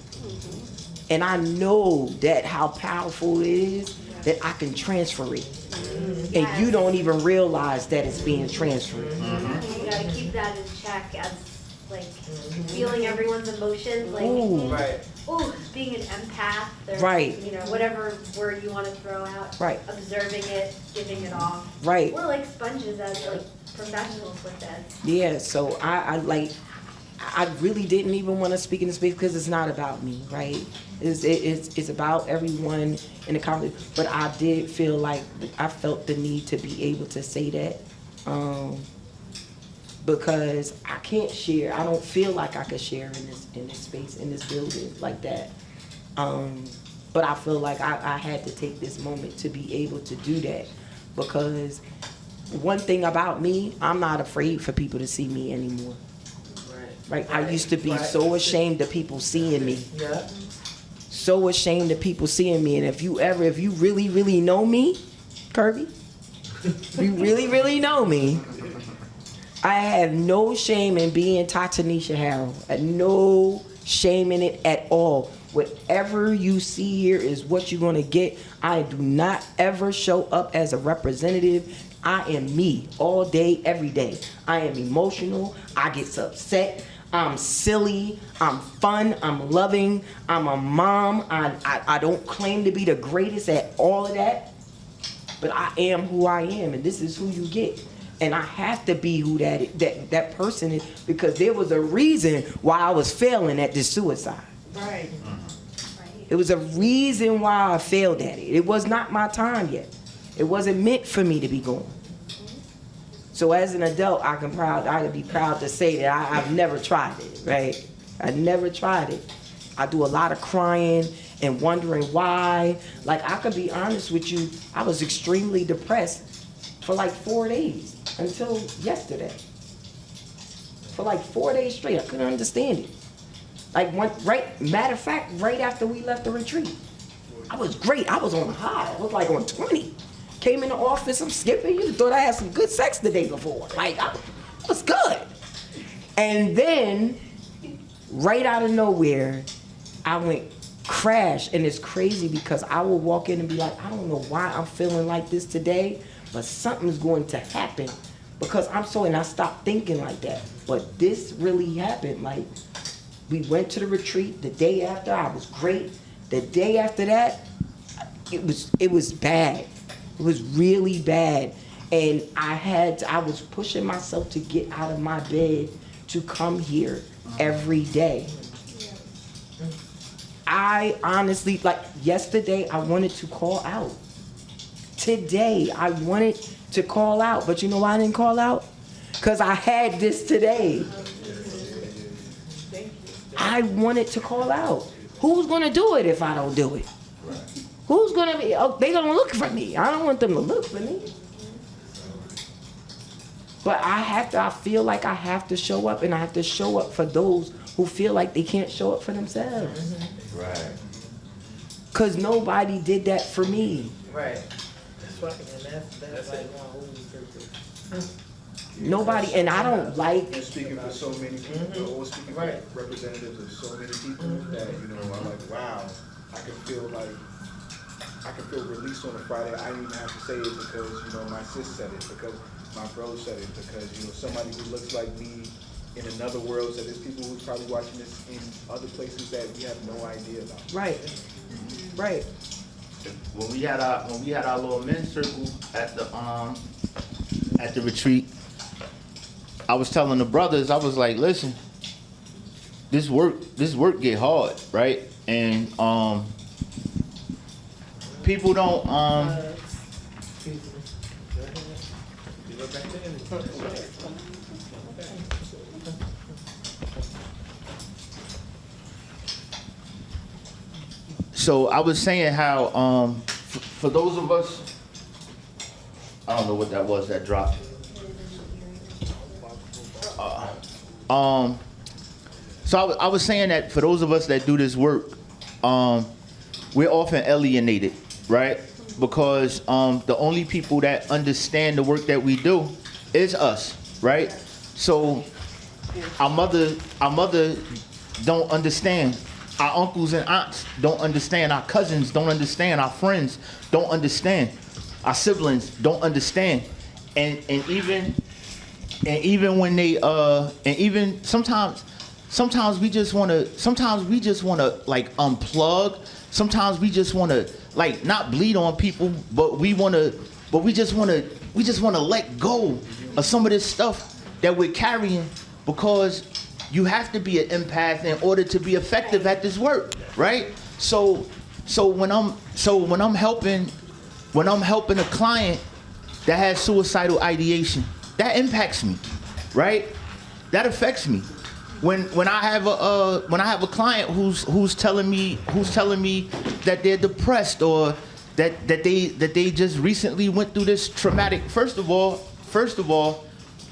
And I know that how powerful it is that I can transfer it. And you don't even realize that it's being transferred.
You gotta keep that in check as like feeling everyone's emotions, like
Right.
being an empath, or,
Right.
you know, whatever word you want to throw out,
Right.
observing it, giving it off.
Right.
We're like sponges as like professionals with this.
Yeah, so I really didn't even want to speak in the space because it's not about me, right? It's about everyone in the conversation. But I did feel like I felt the need to be able to say that, because I can't share. I don't feel like I could share in this space, in this building like that. But I feel like I had to take this moment to be able to do that, because one thing about me, I'm not afraid for people to see me anymore. Right? I used to be so ashamed of people seeing me.
Yeah.
So ashamed of people seeing me. And if you really, really know me, Kirby, if you really, really know me, I have no shame in being Tatanisha Harrell. No shame in it at all. Whatever you see here is what you're gonna get. I do not ever show up as a representative. I am me all day, every day. I am emotional. I get upset. I'm silly, I'm fun, I'm loving, I'm a mom. I don't claim to be the greatest at all of that, but I am who I am, and this is who you get. And I have to be who that person is, because there was a reason why I was failing at this suicide.
Right.
It was a reason why I failed at it. It was not my time yet. It wasn't meant for me to be going. So as an adult, I can be proud to say that I've never tried it, right? I never tried it. I do a lot of crying and wondering why. Like, I could be honest with you, I was extremely depressed for like 4 days until yesterday. For like 4 days straight, I couldn't understand it. Like, matter of fact, right after we left the retreat, I was great. I was on a high. I was like on 20. Came in the office, I'm skipping. You thought I had some good sex the day before. Like, I was good. And then, right out of nowhere, I went crash. And it's crazy because I will walk in and be like, I don't know why I'm feeling like this today, but something's going to happen. Because and I stopped thinking like that. But this really happened. Like, we went to the retreat the day after, I was great. The day after that, it was bad. It was really bad. And I was pushing myself to get out of my bed to come here every day. I honestly, like yesterday, I wanted to call out. Today, I wanted to call out. But you know why I didn't call out? Because I had this today. I wanted to call out. Who's going to do it if I don't do it? Who's gonna be? Oh, they gonna look for me. I don't want them to look for me. But I feel like I have to show up, and I have to show up for those who feel like they can't show up for themselves.
Right.
Cause nobody did that for me.
Right. That's right, and that's like one whole purpose.
Nobody, and I don't like.
You're speaking for so many people, or speaking for representatives of so many people that, you know, I'm like, wow, I can feel released on a Friday. I didn't even have to say it because, you know, my sis said it, because my bro said it, because, you know, somebody who looks like me in another world said, there's people who's probably watching this in other places that we have no idea about.
Right. Right.
When we had our little men's circle at the retreat, I was telling the brothers, I was like, listen, this work get hard, right? And people don't so I was saying how for those of us, I don't know what that was that dropped. So I was saying that for those of us that do this work, we're often alienated, right? Because the only people that understand the work that we do is us, right? So our mother don't understand. Our uncles and aunts don't understand. Our cousins don't understand. Our friends don't understand. Our siblings don't understand. And even and even when they and even sometimes we just want to like unplug. Sometimes we just want to like not bleed on people, but we just want to let go of some of this stuff that we're carrying, because you have to be an empath in order to be effective at this work, right? So when I'm helping a client that has suicidal ideation, that impacts me, right? That affects me. When I have a client who's telling me that they're depressed, or that they just recently went through this traumatic. First of all,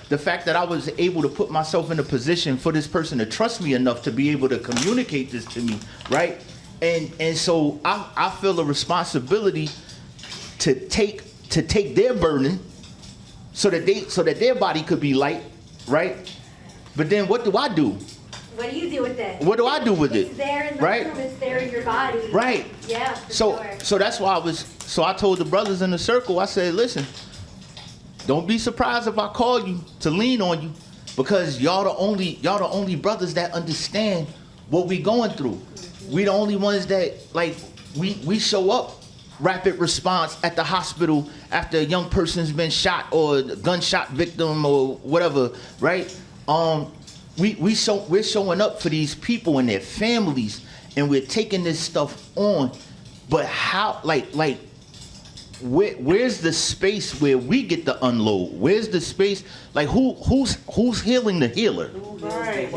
the fact that I was able to put myself in a position for this person to trust me enough to be able to communicate this to me, right? And so I feel a responsibility to take their burden so that their body could be light, right? But then what do I do?
What do you do with it?
What do I do with it?
It's there in the
Right?
room. It's there in your body.
Right.
Yeah. For
So
sure.
that's why I told the brothers in the circle, I said, listen, don't be surprised if I call you to lean on you, because y'all the only brothers that understand what we going through. We the only ones that like we show up rapid response at the hospital after a young person's been shot or a gunshot victim or whatever, right? We're showing up for these people and their families, and we're taking this stuff on. But how, where's the space where we get to unload? Where's the space? Like who's healing the healer?
Right.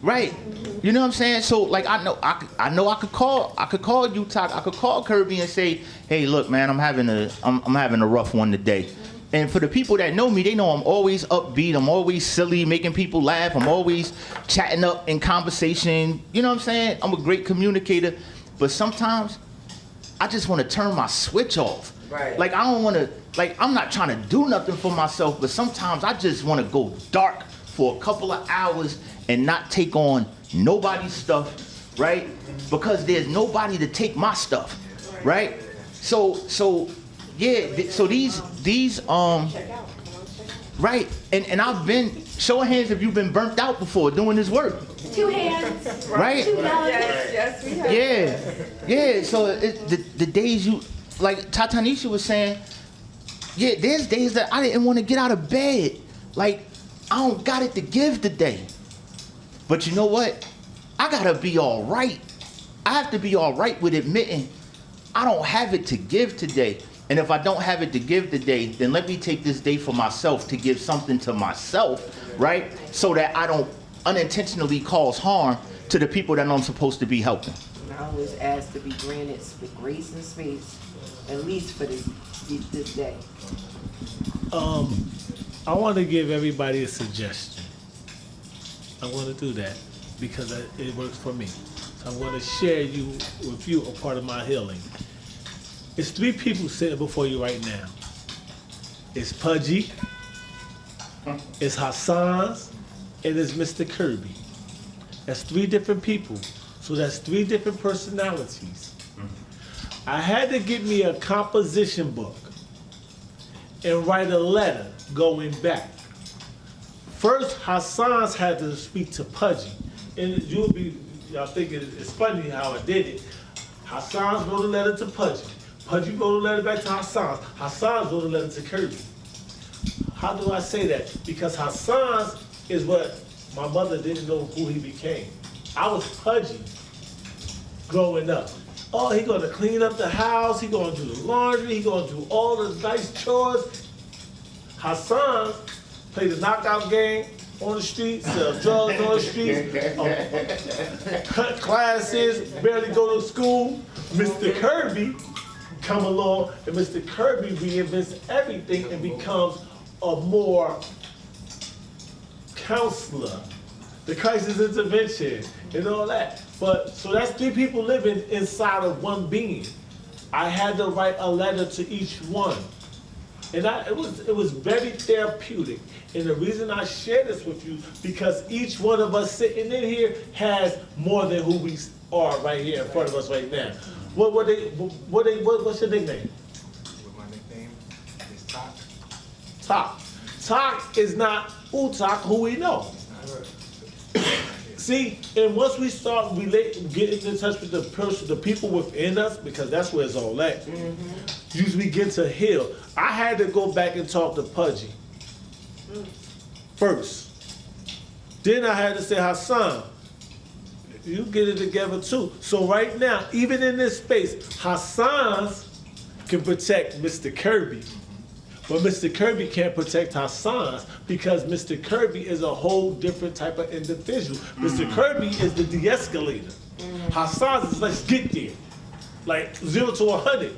Right. You know what I'm saying? So like I know I could call you, Todd. I could call Kirby and say, hey, look, man, I'm having a rough one today. And for the people that know me, they know I'm always upbeat. I'm always silly, making people laugh. I'm always chatting up in conversation. You know what I'm saying? I'm a great communicator. But sometimes I just want to turn my switch off.
Right.
Like I don't want to, like I'm not trying to do nothing for myself, but sometimes I just want to go dark for a couple of hours and not take on nobody's stuff, right? Because there's nobody to take my stuff, right? So yeah, so these right, and I've been, show of hands if you've been burnt out before doing this work.
2 hands.
Right?
2 dollars.
Yes, we have.
Yeah. So the days you, like Tatanisha was saying, yeah, there's days that I didn't want to get out of bed. Like, I don't got it to give today. But you know what? I gotta be all right. I have to be all right with admitting I don't have it to give today. And if I don't have it to give today, then let me take this day for myself to give something to myself, right? So that I don't unintentionally cause harm to the people that I'm supposed to be helping.
I always ask to be granted grace and space, at least for this day.
I want to give everybody a suggestion. I want to do that because it works for me. So I'm going to share with you a part of my healing. It's 3 people sitting before you right now. It's Pudgy, it's Hassan's, and it's Mr. Kirby. That's 3 different people. So that's 3 different personalities. I had to get me a composition book and write a letter going back. First, Hassan's had to speak to Pudgy. And y'all think it's funny how I did it. Hassan's wrote a letter to Pudgy. Pudgy wrote a letter back to Hassan's. Hassan's wrote a letter to Kirby. How do I say that? Because Hassan's is what my mother didn't know who he became. I was Pudgy growing up. Oh, he gonna clean up the house, he gonna do the laundry, he gonna do all the nice chores. Hassan played the knockout game on the streets, sell drugs on the streets, cut classes, barely go to school. Mr. Kirby come along, and Mr. Kirby reinvents everything and becomes a more counselor, the crisis intervention, and all that. But, so that's 3 people living inside of one being. I had to write a letter to each one. And it was very therapeutic. And the reason I share this with you, because each one of us sitting in here has more than who we are right here in front of us right now. What's your nickname?
My nickname is Top.
Top. talk is not talk who we know. See, and once we start getting in touch with the people within us, because that's where it's all at, you begin to heal. I had to go back and talk to Pudgy first. Then I had to say, Hassan, you get it together too. So right now, even in this space, Hassan's can protect Mr. Kirby. But Mr. Kirby can't protect Hassan's because Mr. Kirby is a whole different type of individual. Mr. Kirby is the de-escalator. Hassan's is let's get there. Like 0 to 100.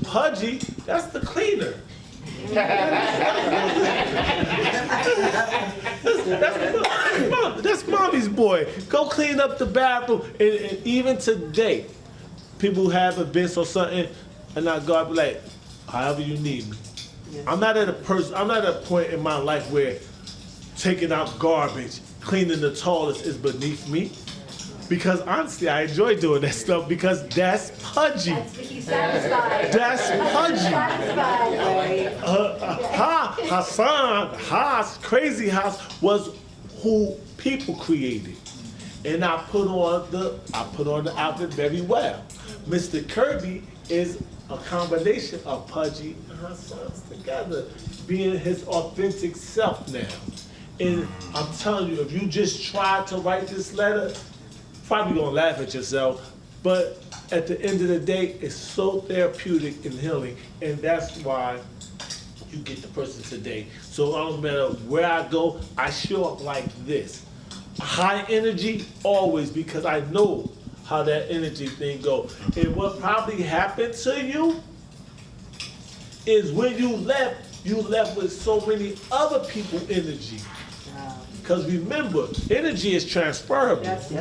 Pudgy, that's the cleaner. That's mommy's boy. Go clean up the bathroom. And even today, people who have events or something, and I go, I be like, however you need me. I'm not at a point in my life where taking out garbage, cleaning the toilets is beneath me. Because honestly, I enjoy doing that stuff because that's Pudgy.
He's satisfied.
That's Pudgy.
Satisfied.
Hassan, Crazy House was who people created. And I put on the outfit very well. Mr. Kirby is a combination of Pudgy and Hassan's together, being his authentic self now. And I'm telling you, if you just try to write this letter, probably gonna laugh at yourself, but at the end of the day, it's so therapeutic and healing, and that's why you get the person today. So no matter where I go, I show up like this. High energy, always, because I know how that energy thing go. And what probably happened to you is when you left with so many other people energy. Because remember, energy is transferable.
Yes.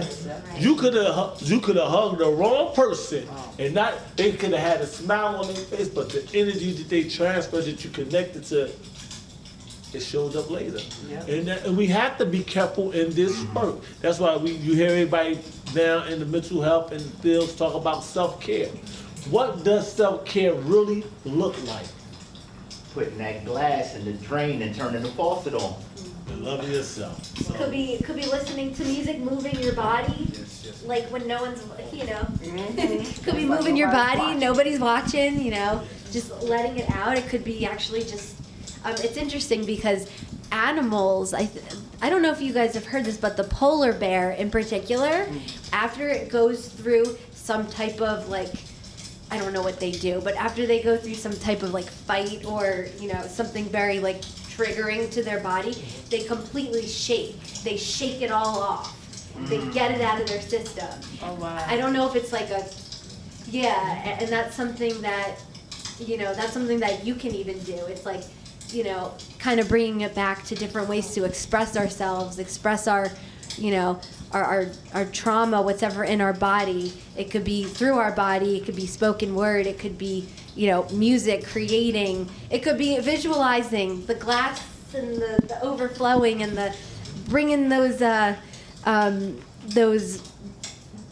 You could have hugged the wrong person, and they could have had a smile on their face, but the energy that they transferred, that you connected to, it showed up later.
Yep.
And we have to be careful in this work. That's why you hear everybody now in the mental health and fields talk about self-care. What does self-care really look like?
Putting that glass in the drain and turning the faucet on.
Love yourself. So.
Could be listening to music, moving your body,
Yes.
like when no one's, Could be moving your body, nobody's watching, just letting it out. It could be actually just, it's interesting because animals, I don't know if you guys have heard this, but the polar bear in particular, after it goes through some type of I don't know what they do, but after they go through some type of fight or, something very triggering to their body, they completely shake. They shake it all off. They get it out of their system.
Oh, wow.
I don't know if it's and that's something that, that's something that you can even do. It's kind of bringing it back to different ways to express ourselves, express our, our trauma, whatever in our body. It could be through our body, it could be spoken word, it could be, music, creating. It could be visualizing the glass and the overflowing and the bringing those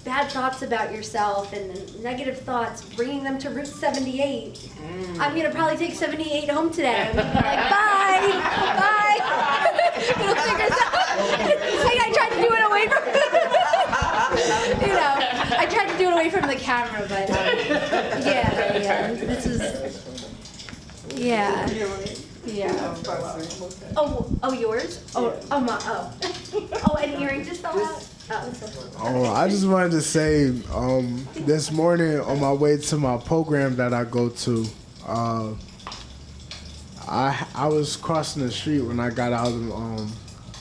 bad thoughts about yourself and the negative thoughts, bringing them to Route 78. I'm gonna probably take 78 home today. I'm gonna be like, bye. It'll figure it out. I tried to do it away from, I tried to do it away from the camera, but this is, yeah. Oh, yours? Oh, an earring just fell out?
I just wanted to say, this morning on my way to my program that I go to, I was crossing the street when I got out of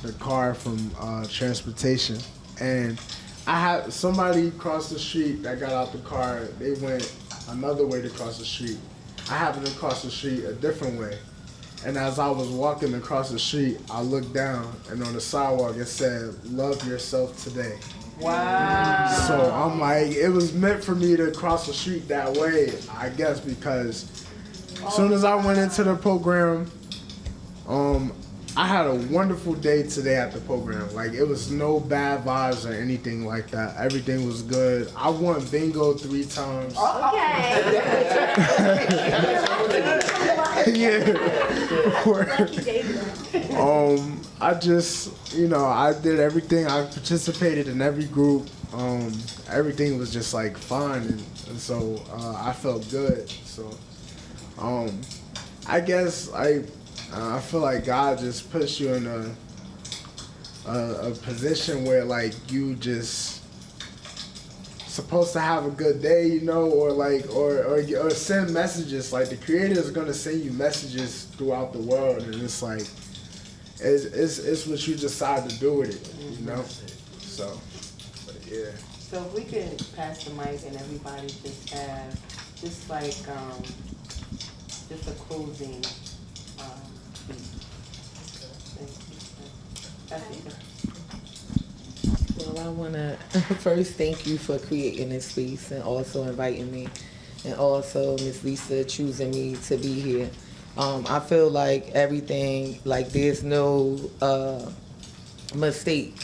the car from transportation, and I had somebody cross the street that got out the car. They went another way to cross the street. I happened to cross the street a different way. And as I was walking across the street, I looked down, and on the sidewalk it said, "Love yourself today."
Wow.
So I'm like, it was meant for me to cross the street that way, I guess, because as soon as I went into the program, I had a wonderful day today at the program. Like, it was no bad vibes or anything like that. Everything was good. I won bingo 3 times.
Okay.
Yeah.
Lucky David.
I just, I did everything. I participated in every group. Everything was just like fun, and so I felt good. So, I guess I feel like God just puts you in a position where like you just supposed to have a good day, or send messages. Like the Creator is gonna send you messages throughout the world, and it's like it's what you decide to do with it, So, but yeah.
So if we could pass the mic and everybody just have, just a closing, speech. Thank you.
Well, I want to first thank you for creating this space and also inviting me, and also Miss Lisa choosing me to be here. I feel like everything, like there's no mistake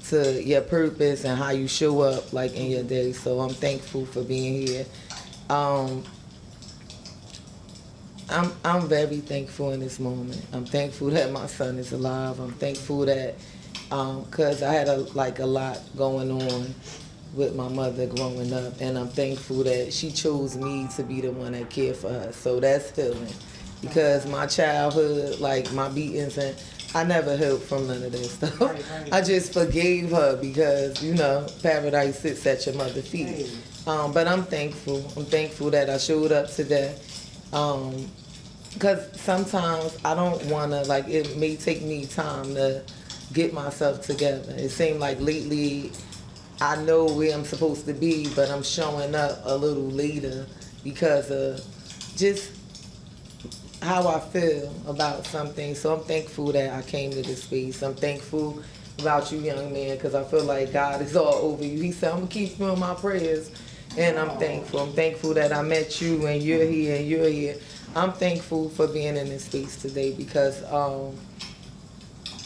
to your purpose and how you show up like in your day. So I'm thankful for being here. I'm very thankful in this moment. I'm thankful that my son is alive. I'm thankful that cause I had a lot going on with my mother growing up, and I'm thankful that she chose me to be the one that cared for her. So that's healing, because my childhood, like my beatings, and I never healed from none of that stuff. Right. I just forgave her because, paradise sits at your mother's feet. But I'm thankful. I'm thankful that I showed up today. Because sometimes I don't want to, it may take me time to get myself together. It seemed like lately I know where I'm supposed to be, but I'm showing up a little later because of just how I feel about something. So I'm thankful that I came to this space. I'm thankful about you, young man, because I feel like God is all over you. He said, I'm going to keep you in my prayers. And I'm thankful. I'm thankful that I met you and you're here and you're here. I'm thankful for being in this space today because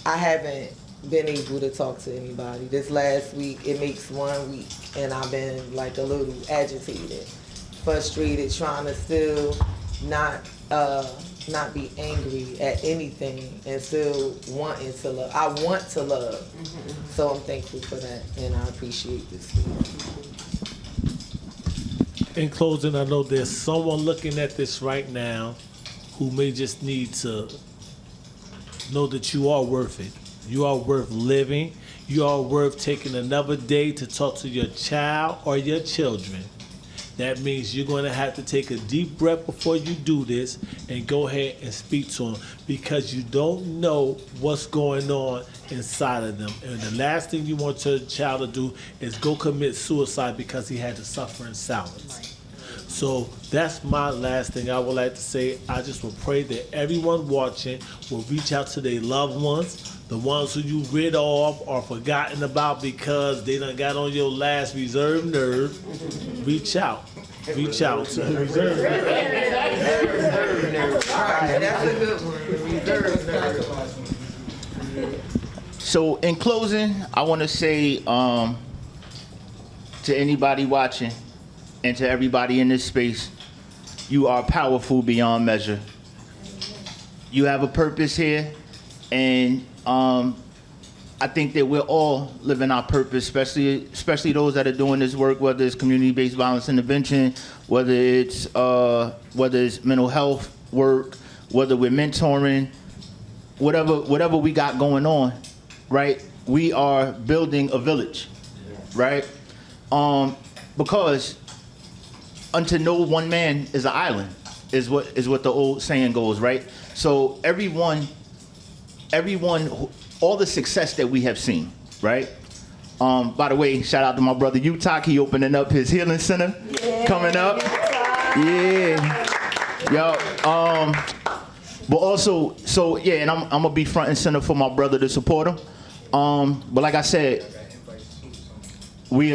I haven't been able to talk to anybody. This last week, it makes 1 week, and I've been a little agitated, frustrated, trying to still not be angry at anything and still wanting to love. I want to love. So I'm thankful for that, and I appreciate this space.
In closing, I know there's someone looking at this right now who may just need to know that you are worth it. You are worth living. You are worth taking another day to talk to your child or your children. That means you're going to have to take a deep breath before you do this and go ahead and speak to them, because you don't know what's going on inside of them. And the last thing you want your child to do is go commit suicide because he had to suffer in silence. So that's my last thing I would like to say. I just will pray that everyone watching will reach out to their loved ones, the ones who you rid of or forgotten about because they done got on your last reserve nerve. Reach out. Reach out to reserve nerve.
That's a good one. Reserve nerve.
So in closing, I want to say to anybody watching and to everybody in this space, you are powerful beyond measure. You have a purpose here, and I think that we're all living our purpose, especially those that are doing this work, whether it's community-based violence intervention, whether it's mental health work, whether we're mentoring, whatever we got going on, right? We are building a village, right? Because unto no one man is an island, is what the old saying goes, right? So everyone, all the success that we have seen, right? By the way, shout out to my brother Utah. He opening up his healing center coming up. Yeah. Yo. But also, so yeah, and I'm gonna be front and center for my brother to support him. But like I said, we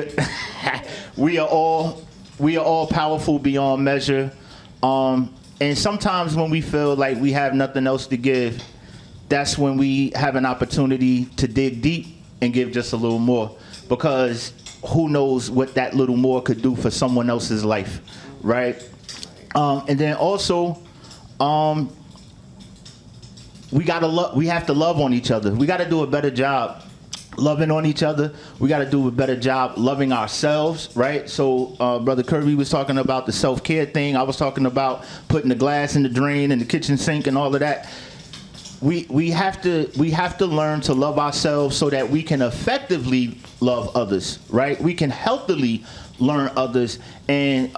are all powerful beyond measure. And sometimes when we feel like we have nothing else to give, that's when we have an opportunity to dig deep and give just a little more, because who knows what that little more could do for someone else's life, right? And then also, we have to love on each other. We got to do a better job loving on each other. We got to do a better job loving ourselves, right? So Brother Kirby was talking about the self-care thing. I was talking about putting the glass in the drain and the kitchen sink and all of that. We have to learn to love ourselves so that we can effectively love others, right? We can healthily learn others, and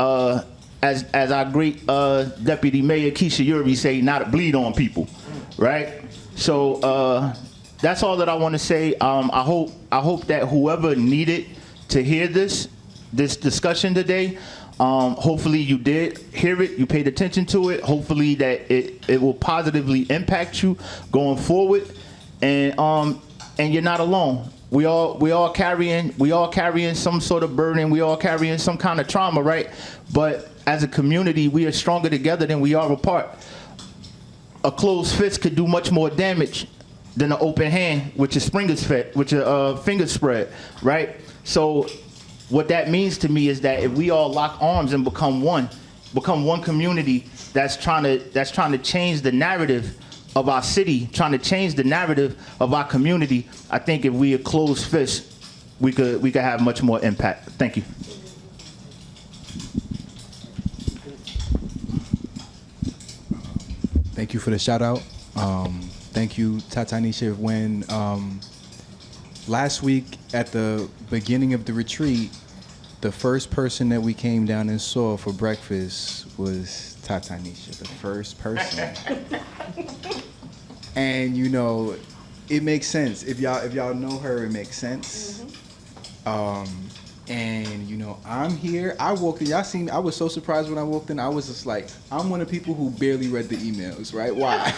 as our great Deputy Mayor Keisha Yuri say, not to bleed on people, right? So that's all that I want to say. I hope that whoever needed to hear this discussion today, hopefully you did hear it, you paid attention to it. Hopefully that it will positively impact you going forward, and you're not alone. We all carrying some sort of burden. We all carrying some kind of trauma, right? But as a community, we are stronger together than we are apart. A closed fist could do much more damage than an open hand, which is finger spread, right? So what that means to me is that if we all lock arms and become one community that's trying to change the narrative of our city, trying to change the narrative of our community, I think if we are closed fist, we could have much more impact. Thank you.
Thank you for the shout out. Thank you, Tatanisha. When last week at the beginning of the retreat, the first person that we came down and saw for breakfast was Tatanisha, the first person. And you know, it makes sense. If y'all know her, it makes sense. And you know, I'm here. I walked in. Y'all seen me. I was so surprised when I walked in. I was just like, I'm one of the people who barely read the emails, right? Why?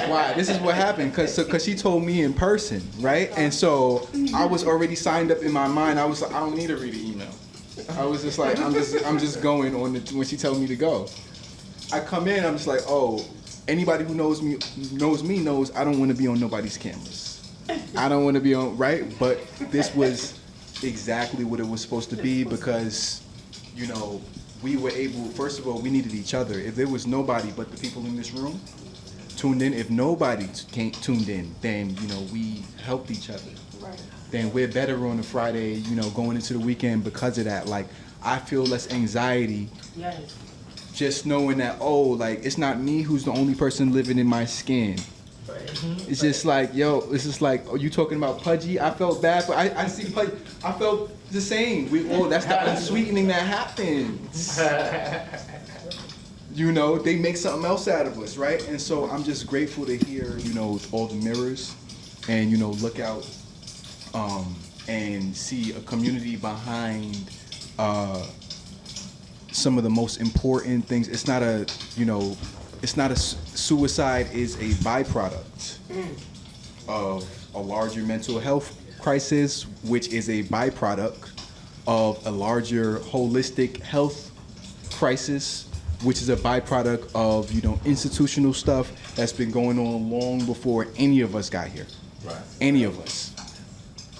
Why? This is what happened. Cause she told me in person, right? And so I was already signed up in my mind. I was like, I don't need to read an email. I was just like, I'm just going on when she tells me to go. I come in. I'm just like, oh, anybody who knows me knows I don't want to be on nobody's cameras. I don't want to be on, right? But this was exactly what it was supposed to be, because you know, we were able, first of all, we needed each other. If there was nobody but the people in this room tuned in, if nobody tuned in, then you know, we helped each other. Right. Then we're better on a Friday, you know, going into the weekend because of that. Like, I feel less anxiety. Yes. Just knowing that, oh, like, it's not me who's the only person living in my skin. It's just like, yo, it's just like, oh, you talking about Pudgy? I felt bad, but I see Pudgy. I felt the same. That's the unsweetening that happens. You know, they make something else out of us, right? And so I'm just grateful to hear, you know, all the mirrors, and you know, look out, and see a community behind some of the most important things. It's not a, you know. It's not a suicide is a byproduct of a larger mental health crisis, which is a byproduct of a larger holistic health crisis, which is a byproduct of, you know, institutional stuff that's been going on long before any of us got here. Right. Any of us.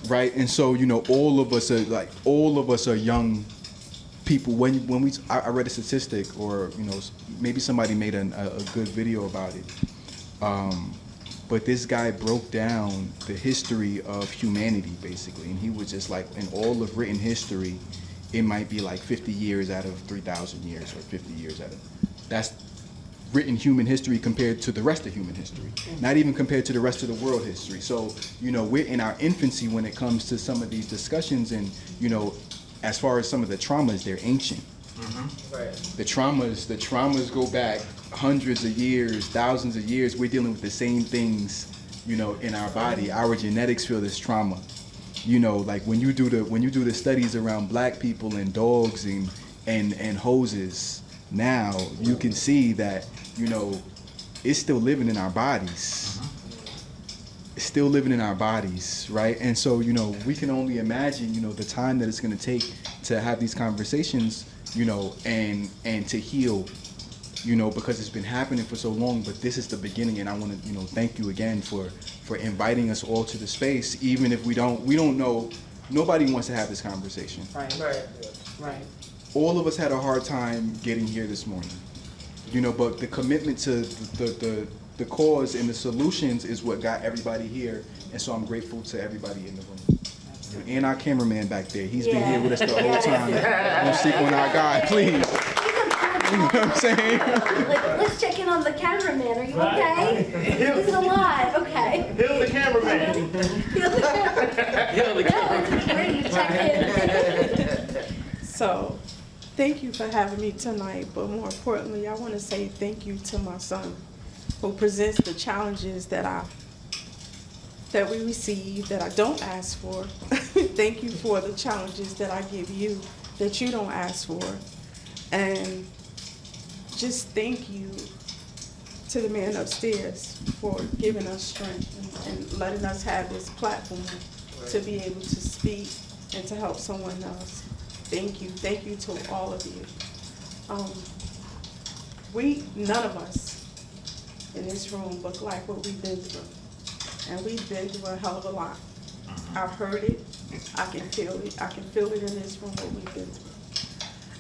Right? And so, you know, all of us are young people. When I read a statistic, or you know, maybe somebody made a good video about it, but this guy broke down the history of humanity basically, and he was just like, in all of written history, it might be like 50 years out of 3,000 years, or 50 years out of, that's written human history compared to the rest of human history, not even compared to the rest of the world history. So you know, we're in our infancy when it comes to some of these discussions, and you know, as far as some of the traumas, they're ancient. Mm-hmm. Right. The traumas go back hundreds of years, thousands of years. We're dealing with the same things, you know, in our body. Our genetics feel this trauma. You know, like when you do the studies around black people and dogs and hoses, now you can see that, you know, it's still living in our bodies. It's still living in our bodies, right? And so, you know, we can only imagine, you know, the time that it's going to take to have these conversations, you know, and to heal because it's been happening for so long, but this is the beginning, and I want to, thank you again for inviting us all to the space, even if we don't know, nobody wants to have this conversation.
Right.
All of us had a hard time getting here this morning, but the commitment to the cause and the solutions is what got everybody here, and so I'm grateful to everybody in the room. And our cameraman back there, he's been here with us the whole time. Don't sleep on our guy, please. You know what I'm saying?
Let's check in on the cameraman. Are you okay? This is a lot. Okay.
Heal the cameraman.
Heal the cameraman. No, it's great. You check in.
So, thank you for having me tonight, but more importantly, I want to say thank you to my son, who presents the challenges that we receive, that I don't ask for. Thank you for the challenges that I give you, that you don't ask for. And just thank you to the man upstairs for giving us strength and letting us have this platform to be able to speak and to help someone else. Thank you to all of you. None of us in this room look like what we've been through. And we've been through a hell of a lot. I've heard it, I can feel it. I can feel it in this room, what we've been through.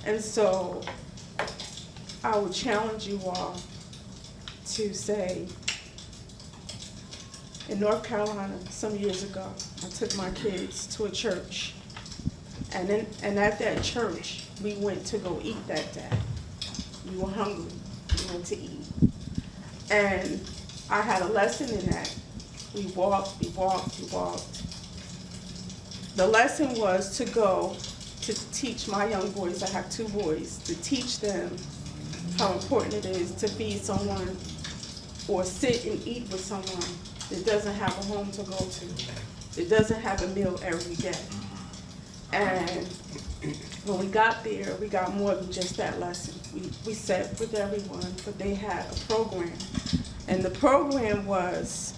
And so I would challenge you all to say, in North Carolina, some years ago, I took my kids to a church. And at that church, we went to go eat that day. We were hungry, we went to eat. And I had a lesson in that. We walked. The lesson was to go to teach my young boys, I have 2 boys, to teach them how important it is to feed someone or sit and eat with someone that doesn't have a home to go to, that doesn't have a meal every day. And when we got there, we got more than just that lesson. We sat with everyone, but they had a program. And the program was,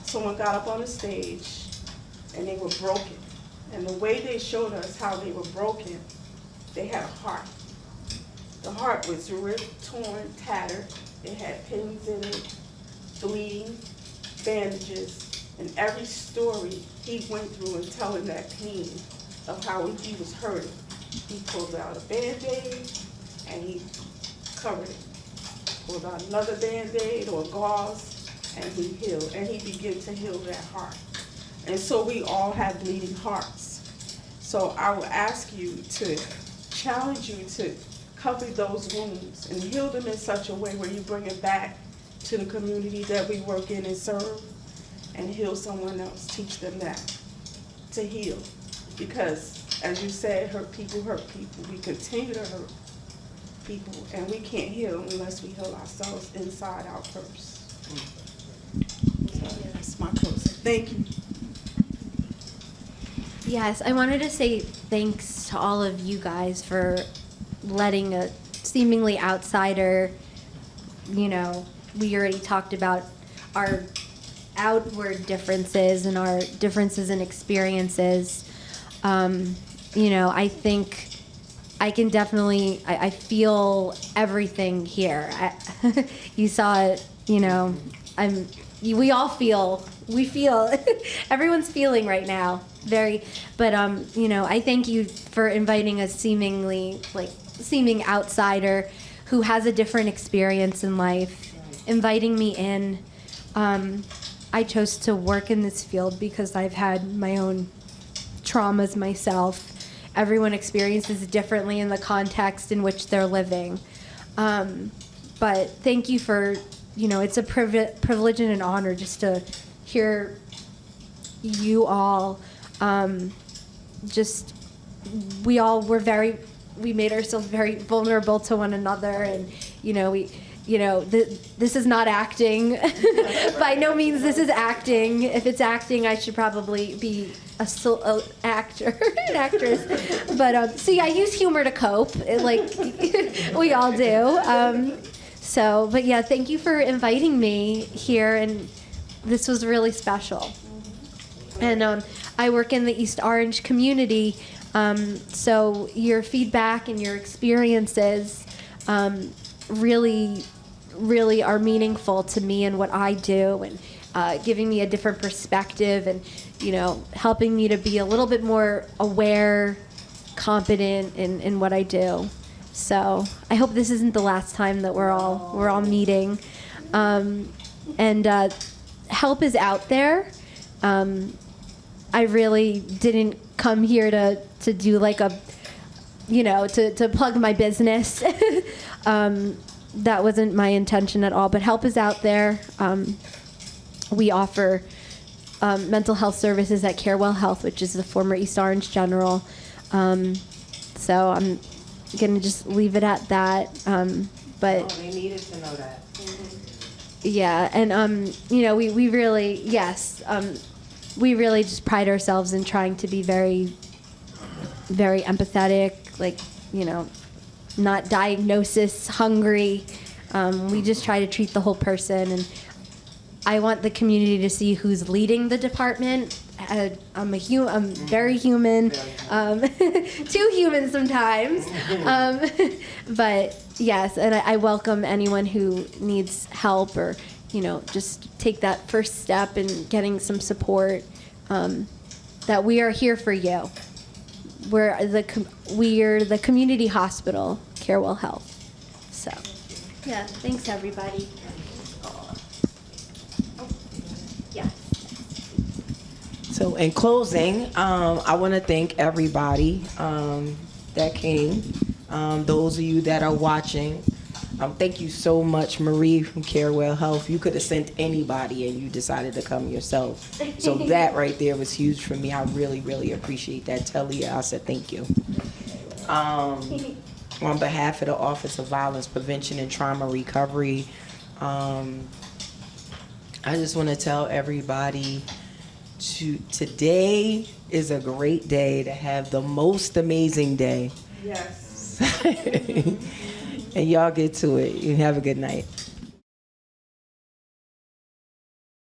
someone got up on the stage and they were broken. And the way they showed us how they were broken, they had a heart. The heart was ripped, torn, tattered. It had pins in it, bleeding, bandages, and every story he went through and telling that pain of how he was hurting. He pulled out a Band-Aid and he covered it. Pulled out another Band-Aid or gauze and he healed. And he began to heal that heart. And so we all have bleeding hearts. So I will ask you to challenge you to cover those wounds and heal them in such a way where you bring it back to the community that we work in and serve, and heal someone else, teach them that, to heal. Because, as you said, hurt people. We continue to hurt people, and we can't heal unless we heal ourselves inside out first. So that's my closing. Thank you.
Yes, I wanted to say thanks to all of you guys for letting a seemingly outsider, we already talked about our outward differences and our differences in experiences. I think I can definitely, I feel everything here. You saw it, we all feel, everyone's feeling right now, but I thank you for inviting a seeming outsider who has a different experience in life, inviting me in. I chose to work in this field because I've had my own traumas myself. Everyone experiences it differently in the context in which they're living. But thank you for, it's a privilege and an honor just to hear you all. We made ourselves very vulnerable to one another, and this is not acting. By no means this is acting. If it's acting, I should probably be an actor, an actress. But see, I use humor to cope, like we all do. But yeah, thank you for inviting me here, and this was really special. And I work in the East Orange community, so your feedback and your experiences really, really are meaningful to me and what I do, and giving me a different perspective, and helping me to be a little bit more aware, competent in what I do. So I hope this isn't the last time that we're all meeting. And help is out there. I really didn't come here to do like a, to plug my business. That wasn't my intention at all, but help is out there. We offer mental health services at Carewell Health, which is the former East Orange General. So I'm going to just leave it at that. But
they needed to know that.
yeah, and we really, yes, we really just pride ourselves in trying to be very, very empathetic, like, not diagnosis hungry. We just try to treat the whole person, and I want the community to see who's leading the department. I'm very human, too human sometimes, but yes, and I welcome anyone who needs help, or just take that first step in getting some support. That we are here for you. We're the community hospital, Carewell Health. So, yeah, thanks everybody. Yeah.
So in closing, I want to thank everybody that came. Those of you that are watching, thank you so much, Marie from Carewell Health. You could have sent anybody and you decided to come yourself. So that right there was huge for me. I really, really appreciate that. Tell Leah I said thank you. On behalf of the Office of Violence Prevention and Trauma Recovery, I just want to tell everybody today is a great day to have the most amazing day.
Yes.
And y'all get to it. You have a good night.